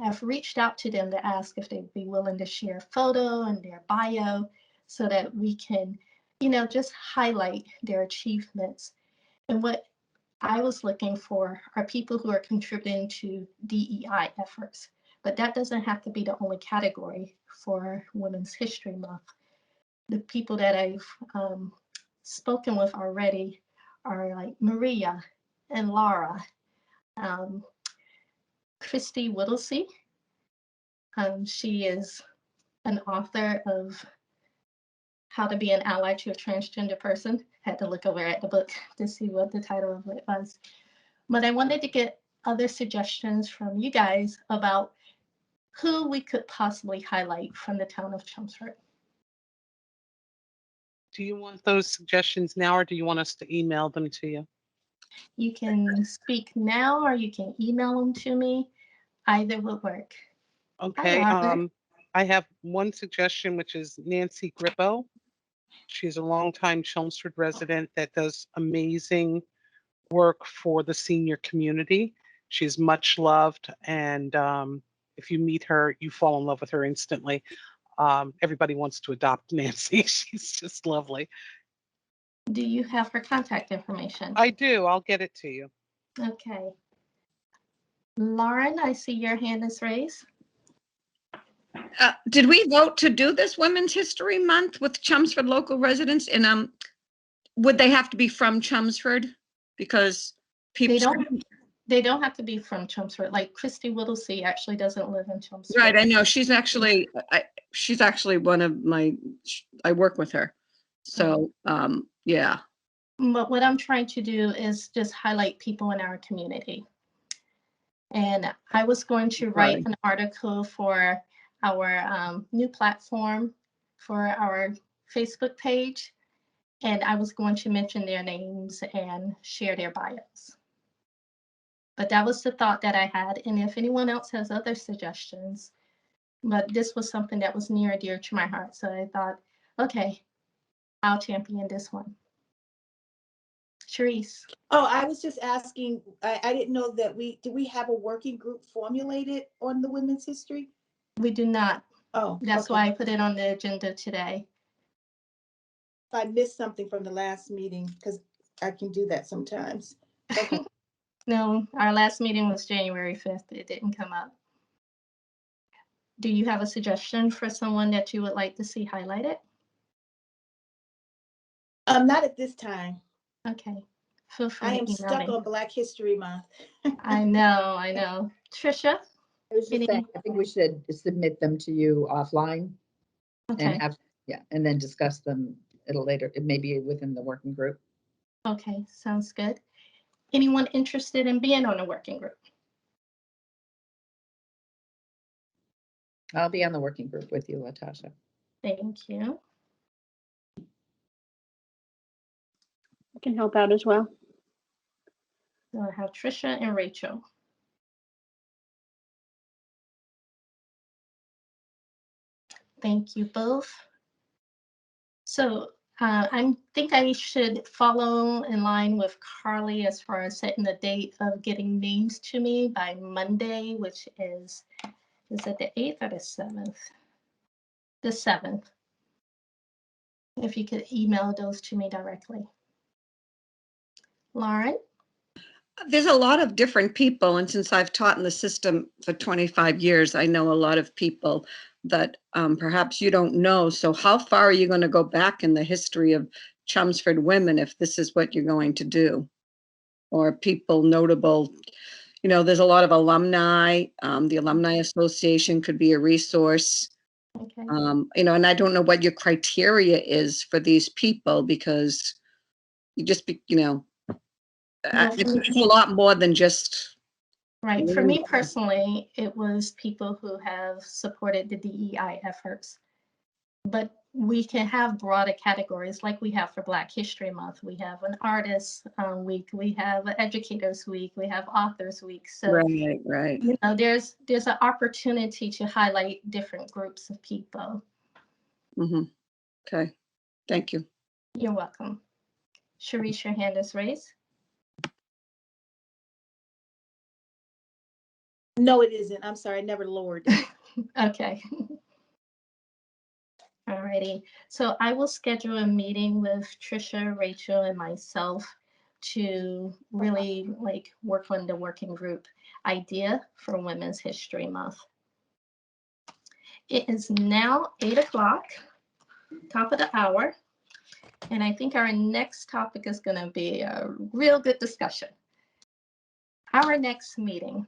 have reached out to them to ask if they'd be willing to share a photo and their bio so that we can, just highlight their achievements. And what I was looking for are people who are contributing to DEI efforts. But that doesn't have to be the only category for Women's History Month. The people that I've spoken with already are like Maria and Laura, Christy Whittlesey. She is an author of How to Be an Ally to a Transgender Person. Had to look over at the book to see what the title of it was. But I wanted to get other suggestions from you guys about who we could possibly highlight from the town of Chelmsford. Do you want those suggestions now, or do you want us to email them to you? You can speak now or you can email them to me. Either would work. Okay. Hi, I have one suggestion, which is Nancy Grippo. She's a longtime Chelmsford resident that does amazing work for the senior community. She's much loved, and if you meet her, you fall in love with her instantly. Everybody wants to adopt Nancy. She's just lovely. Do you have her contact information? I do. I'll get it to you. Okay. Lauren, I see your hand is raised. Did we vote to do this Women's History Month with Chelmsford local residents? And would they have to be from Chelmsford? Because people. They don't have to be from Chelmsford. Like Christy Whittlesey actually doesn't live in Chelmsford. Right, I know. She's actually one of my. I work with her, so yeah. But what I'm trying to do is just highlight people in our community. And I was going to write an article for our new platform for our Facebook page. And I was going to mention their names and share their bios. But that was the thought that I had. And if anyone else has other suggestions, but this was something that was near and dear to my heart. So I thought, okay, I'll champion this one. Charisse. Oh, I was just asking, I didn't know that do we have a working group formulated on the women's history? We do not. Oh, that's okay. why I put it on the agenda today. If I missed something from the last meeting, because I can do that sometimes. Okay. No, our last meeting was January 5th. It didn't come up. Do you have a suggestion for someone that you would like to see highlighted? Not at this time. Okay. Feel free I to am email stuck me. on Black History Month. I know. Trisha? I was just saying, I think we should submit them to you offline. Okay. And then discuss them at a later, it may be within the working group. Okay, sounds good. Anyone interested in being on a working group? I'll be on the working group with you, Latasha. Thank you. I can help out as well. So I have Trisha and Rachel. Thank you both. So I think I should follow in line with Carly as far as setting the date of getting names to me by Monday, which is it the 8th or the 7th? The 7th. If you could email those to me directly. Lauren? There's a lot of different people, and since I've taught in the system for 25 years, I know a lot of people that perhaps you don't know. So how far are you going to go back in the history of Chelmsford women if this is what you're going to do? Or people notable, you know, there's a lot of alumni. The Alumni Association could be a resource. Okay. You know, and I don't know what your criteria is for these people, because you just, you know, Well, it's a lot more than just. right. For me personally, it was people who have supported the DEI efforts. But we can have broader categories like we have for Black History Month. We have an Artist Week, we have an Educators Week, we have Authors Week. So Right. you know, there's an opportunity to highlight different groups of people. Mm-hmm. Okay, thank you. You're welcome. Sharice, your hand is raised. No, it isn't. I'm sorry, I never lowered it. Okay. Alrighty. So I will schedule a meeting with Trisha, Rachel, and myself to really work on the working group idea for Women's History Month. It is now 8 o'clock, top of the hour, and I think our next topic is going to be a real good discussion. Our next meeting,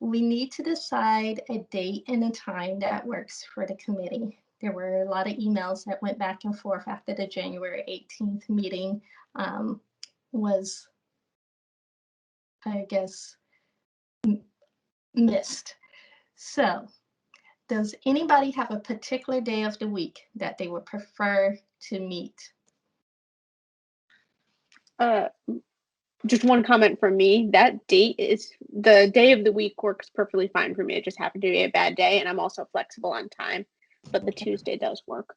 we need to decide a date and a time that works for the committee. There were a lot of emails that went back and forth after the January 18th meeting was, I guess, missed. So does anybody have a particular day of the week that they would prefer to meet? Just one comment from me. That date is the day of the week works perfectly fine for me. It just happened to be a bad day, and I'm also flexible on time, but the Tuesday does work.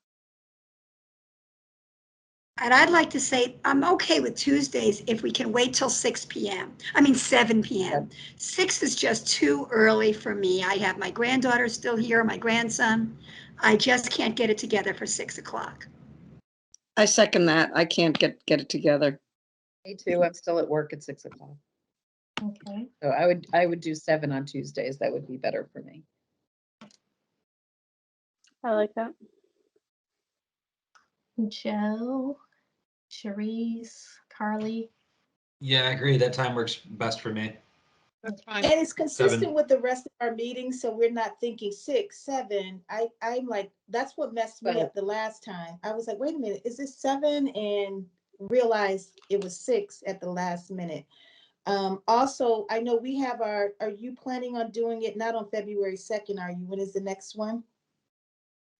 And I'd like to say, I'm okay with Tuesdays if we can wait till 6 p.m. I mean, 7 p.m. 6 is just too early for me. I have my granddaughter still here, my grandson. I just can't get it together for 6 o'clock. I second that. I can't get it together. Me too. I'm still at work at 6 o'clock. Okay. So I would do 7 on Tuesdays. That would be better for me. I like that. Joe, Sharice, Carly. Yeah, I agree. That time works best for me. That's fine. And it's consistent 7. with the rest of our meetings, so we're not thinking 6, 7. I'm like, that's what messed me up the last time. I was like, wait a minute, is this 7? And realized it was 6 at the last minute. Also, I know we have are you planning on doing it not on February 2nd, are you? When is the next one?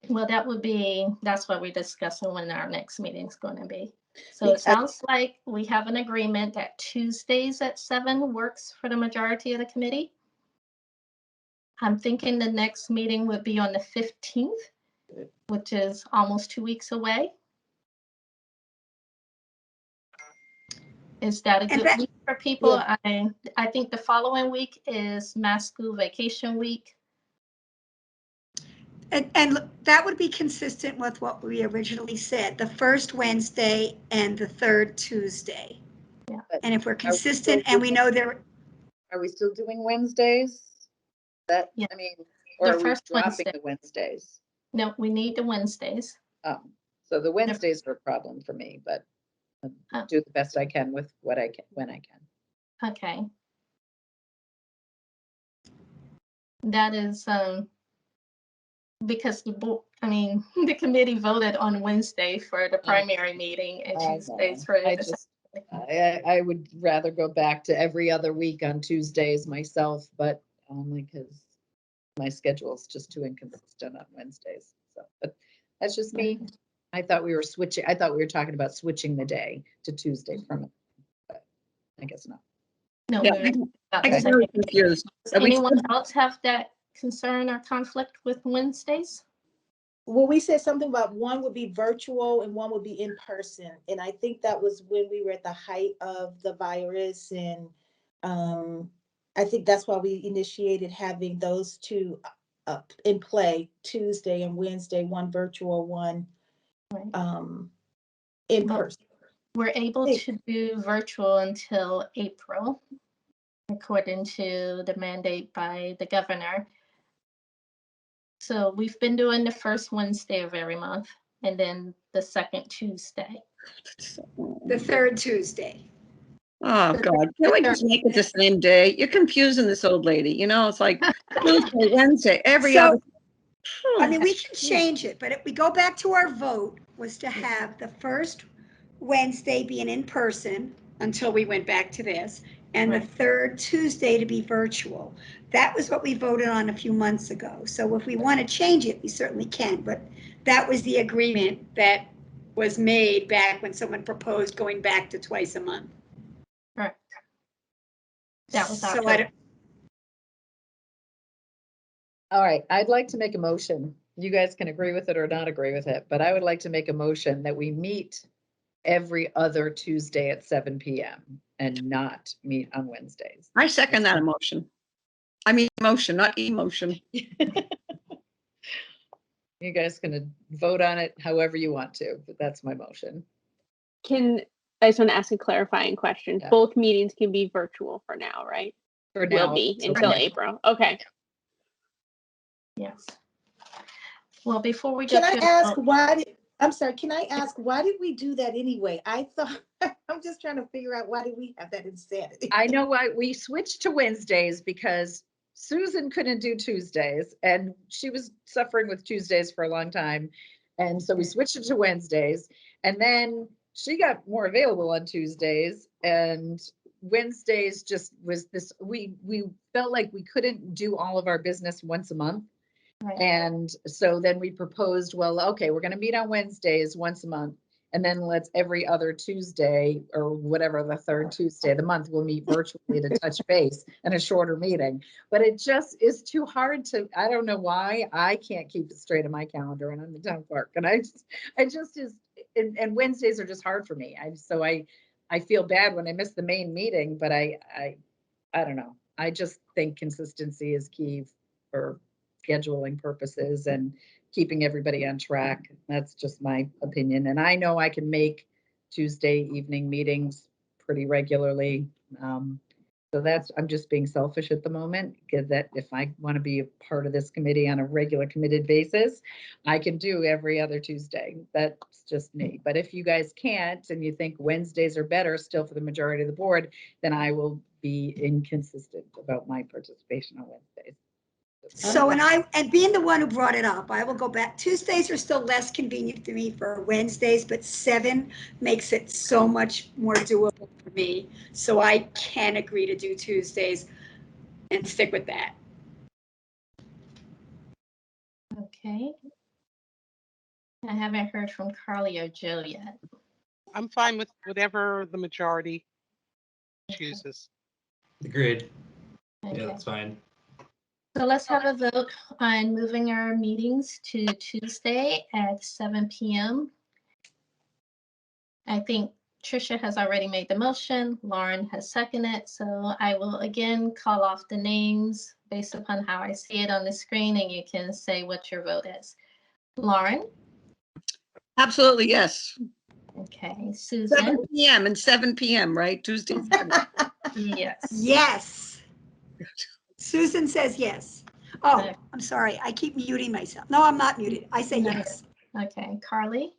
Well, that's what we're discussing when our next meeting is going to be. So it sounds like we have an agreement that Tuesdays at 7 works for the majority of the committee. I'm thinking the next meeting would be on the 15th, which is almost 2 weeks away. Is that a good week for people? Yeah. I think the following week is Mass School Vacation Week. And that would be consistent with what we originally said, the first Wednesday and the third Tuesday. Yeah. And if we're consistent and we know there. Are we still doing Wednesdays? That, yeah. I mean, or are we dropping the Wednesdays? No, we need the Wednesdays. Oh, so the Wednesdays are a problem for me, but I'll do the best I can with what I can, when I can. Okay. That is because the committee voted on Wednesday for the primary meeting and Tuesdays for I would rather go back to every other week on Tuesdays myself, but only because my schedule is just too inconsistent on Wednesdays. So, but that's just me. I thought we were switching. I thought we were talking about switching the day to Tuesday from it, but I guess not. No, Yeah, we're about I the get second very day. confused. Does Are we anyone still- else have that concern or conflict with Wednesdays? Well, we said something about one would be virtual and one would be in person. And I think that was when we were at the height of the virus. And I think that's why we initiated having those two up in play, Tuesday and Wednesday, one virtual, one Right. in Well, person. we're able to do virtual until April, according to the mandate by the governor. So we've been doing the first Wednesday of every month and then the second Tuesday. The third Tuesday. Oh, God. Can we just make it the same day? You're confusing this old lady. You know, it's like Tuesday, Wednesday, every So, other. I mean, we can change it, but if we go back to our vote, was to have the first Wednesday being in person until we went back to this, and the Right. third Tuesday to be virtual. That was what we voted on a few months ago. So if we want to change it, we certainly can, but that was the agreement that was made back when someone proposed going back to twice a month. Right. That was our So vote. All right, I'd like to make a motion. You guys can agree with it or not agree with it, but I would like to make a motion that we meet every other Tuesday at 7 p.m. and not meet on Wednesdays. I second that emotion. I mean, emotion, not emotion. You guys can vote on it however you want to, but that's my motion. I just want to ask a clarifying question. Yeah. Both meetings can be virtual for now, right? For now. Will be until okay. April. Okay. Yes. Well, before we Can go I to the ask vote, I'm sorry, can I ask why did we do that anyway? I thought, I'm just trying to figure out why did we have that insanity? I know why we switched to Wednesdays because Susan couldn't do Tuesdays and she was suffering with Tuesdays for a long time. And so we switched it to Wednesdays and then she got more available on Tuesdays and Wednesdays just was this, we felt like we couldn't do all of our business once a month. right. And so then we proposed, well, okay, we're going to meet on Wednesdays once a month. And then let's every other Tuesday or whatever the third Tuesday of the month, we'll meet virtually to touch base and a shorter meeting. But it just is too hard to, I don't know why I can't keep it straight in my calendar and I'm the town clerk. And I just is, and Wednesdays are just hard for me. I feel bad when I miss the main meeting, but I don't know. I just think consistency is key for scheduling purposes and keeping everybody on track. That's just my opinion. And I know I can make Tuesday evening meetings pretty regularly. So I'm just being selfish at the moment, because that if I want to be a part of this committee on a regular committed basis, I can do every other Tuesday. That's just me. But if you guys can't and you think Wednesdays are better still for the majority of the board, then I will be inconsistent about my participation on Wednesdays. So, and being the one who brought it up, I will go back. Tuesdays are still less convenient to me for Wednesdays, but 7 makes it so much more doable for me. So I can agree to do Tuesdays and stick with that. Okay. I haven't heard from Carly or Jill yet. I'm fine with whatever the majority chooses. Agreed. Okay. Yeah, that's fine. So let's have a vote on moving our meetings to Tuesday at 7 p.m. I think Tricia has already made the motion. Lauren has seconded. So I will again call off the names based upon how I see it on the screen, and you can say what your vote is. Lauren? Absolutely, yes. Okay. 7 Susan? p.m. and 7 p.m., right? Tuesday. Yes. Yes. Susan says yes. Oh, Okay. I'm sorry. I keep muting myself. No, I'm not muted. I say No. yes. Okay. Carly?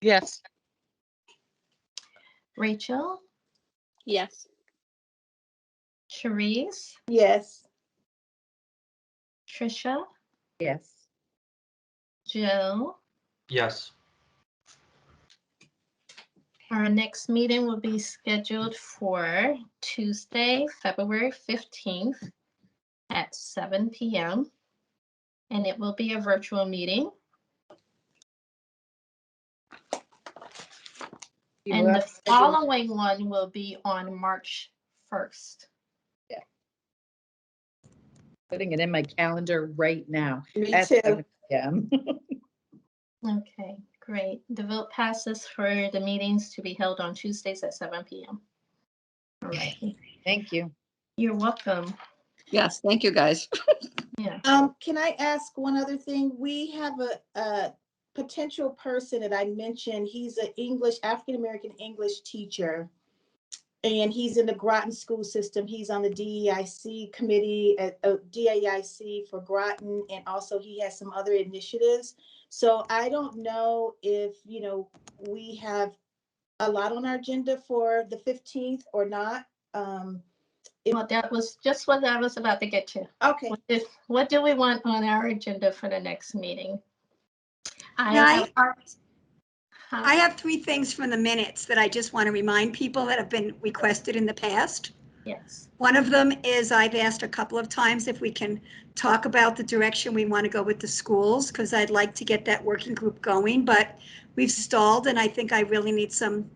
Yes. Rachel? Yes. Cherise? Yes. Tricia? Yes. Jill? Yes. Our next meeting will be scheduled for Tuesday, February 15th at 7 p.m. and it will be a virtual meeting. And the following one will be on March 1st. Putting it in my calendar right now. Me at too. 7 p.m. Okay, great. The vote passes for the meetings to be held on Tuesdays at 7 p.m. All right. Thank you. You're welcome. Yes, thank you, guys. Yeah. Can I ask one other thing? We have a potential person that I mentioned. He's an African-American English teacher, and he's in the Groton school system. He's on the DEIC committee at DEIC for Groton, and also he has some other initiatives. So I don't know if, we have a lot on our agenda for the 15th or not. Well, that was just what I was about to get to. Okay. What do we want on our agenda for the next meeting? I have 3 things from the minutes that I just want to remind people that have been requested in the past. Yes. One of them is I've asked a couple of times if we can talk about the direction we want to go with the schools, because I'd like to get that working group going, but we've stalled, and I think I really need some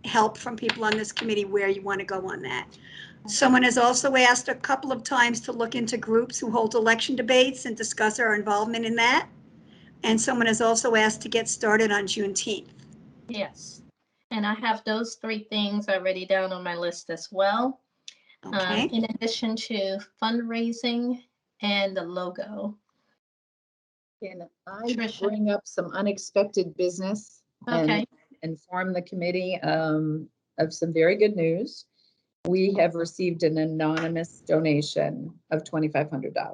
help from people on this committee where you want to go on that. Someone has also asked a couple of times to look into groups who hold election debates and discuss our involvement in that. And someone has also asked to get started on Juneteenth. Yes. And I have those 3 things already down on my list as well. Okay. In addition to fundraising and the logo. Can I Tricia. bring up some unexpected business Okay. and inform the committee of some very good news? We have received an anonymous donation of $2,500.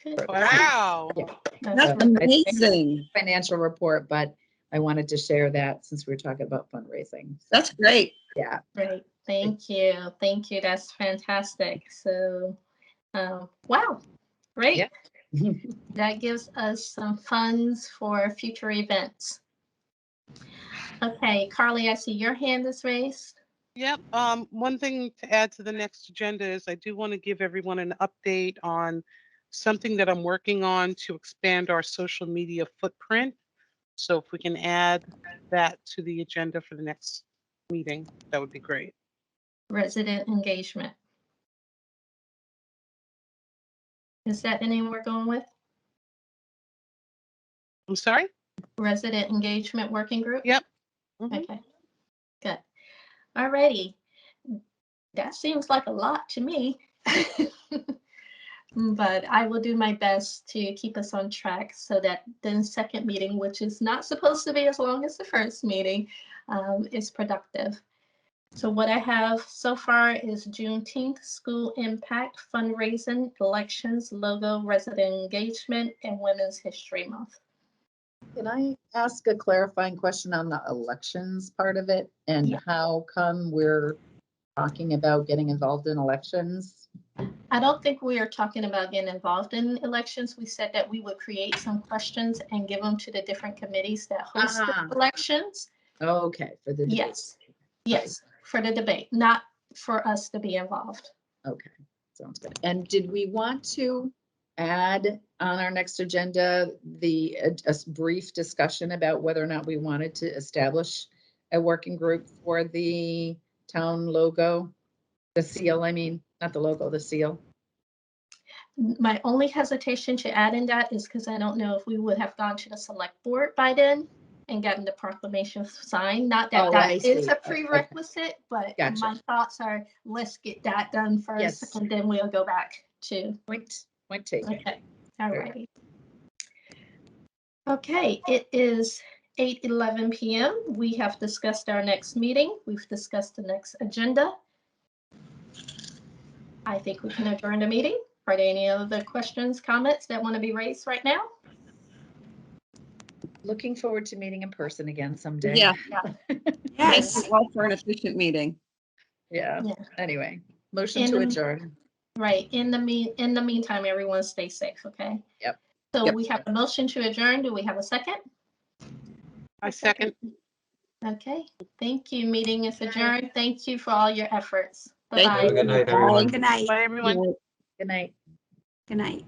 Good. Wow. Yeah. That's So I think amazing. financial report, but I wanted to share that since we were talking about fundraising. That's great. Yeah. Great. Thank you. Thank you. That's fantastic. So, wow. Great. Yeah. That gives us some funds for future events. Okay, Carly, I see your hand is raised. Yep. One thing to add to the next agenda is I do want to give everyone an update on something that I'm working on to expand our social media footprint. So if we can add that to the agenda for the next meeting, that would be great. Resident engagement. Is that the name we're going with? I'm sorry? Resident engagement working group? Yep. Mhm. Okay, good. All righty. That seems like a lot to me. But I will do my best to keep us on track so that the second meeting, which is not supposed to be as long as the first meeting, is productive. So what I have so far is Juneteenth, school impact, fundraising, elections, logo, resident engagement, and Women's History Month. Can I ask a clarifying question on the elections part of it? And Yeah. how come we're talking about getting involved in elections? I don't think we are talking about getting involved in elections. We said that we would create some questions and give them to the different committees that host the elections. Okay, for the debate. Yes, yes, for the debate, not for us to be involved. Okay, sounds good. And did we want to add on our next agenda a brief discussion about whether or not we wanted to establish a working group for the town logo? The seal, I mean, not the logo, the seal. My only hesitation to add in that is because I don't know if we would have gone to the select board by then and gotten the proclamation signed. Not that that is a prerequisite, but Gotcha. my thoughts are, let's get that done first, Yes. and then we'll go back to. Point taken. Okay, all righty. Okay, it is 8:11 p.m. We have discussed our next meeting. We've discussed the next agenda. I think we can adjourn the meeting. Are there any other questions, comments that want to be raised right now? Looking forward to meeting in person again someday. Yeah. Yes. Thank you all for an efficient meeting. Yeah. Yeah. Anyway, motion to adjourn. Right. In the meantime, everyone stay safe, okay? Yep. So Yep. we have a motion to adjourn. Do we have a second? I second. Okay. Thank you. Meeting is adjourned. Thank you for all your efforts. Thank Bye-bye. Have a good night, everyone. Good night. Bye, everyone. Good night. Good night.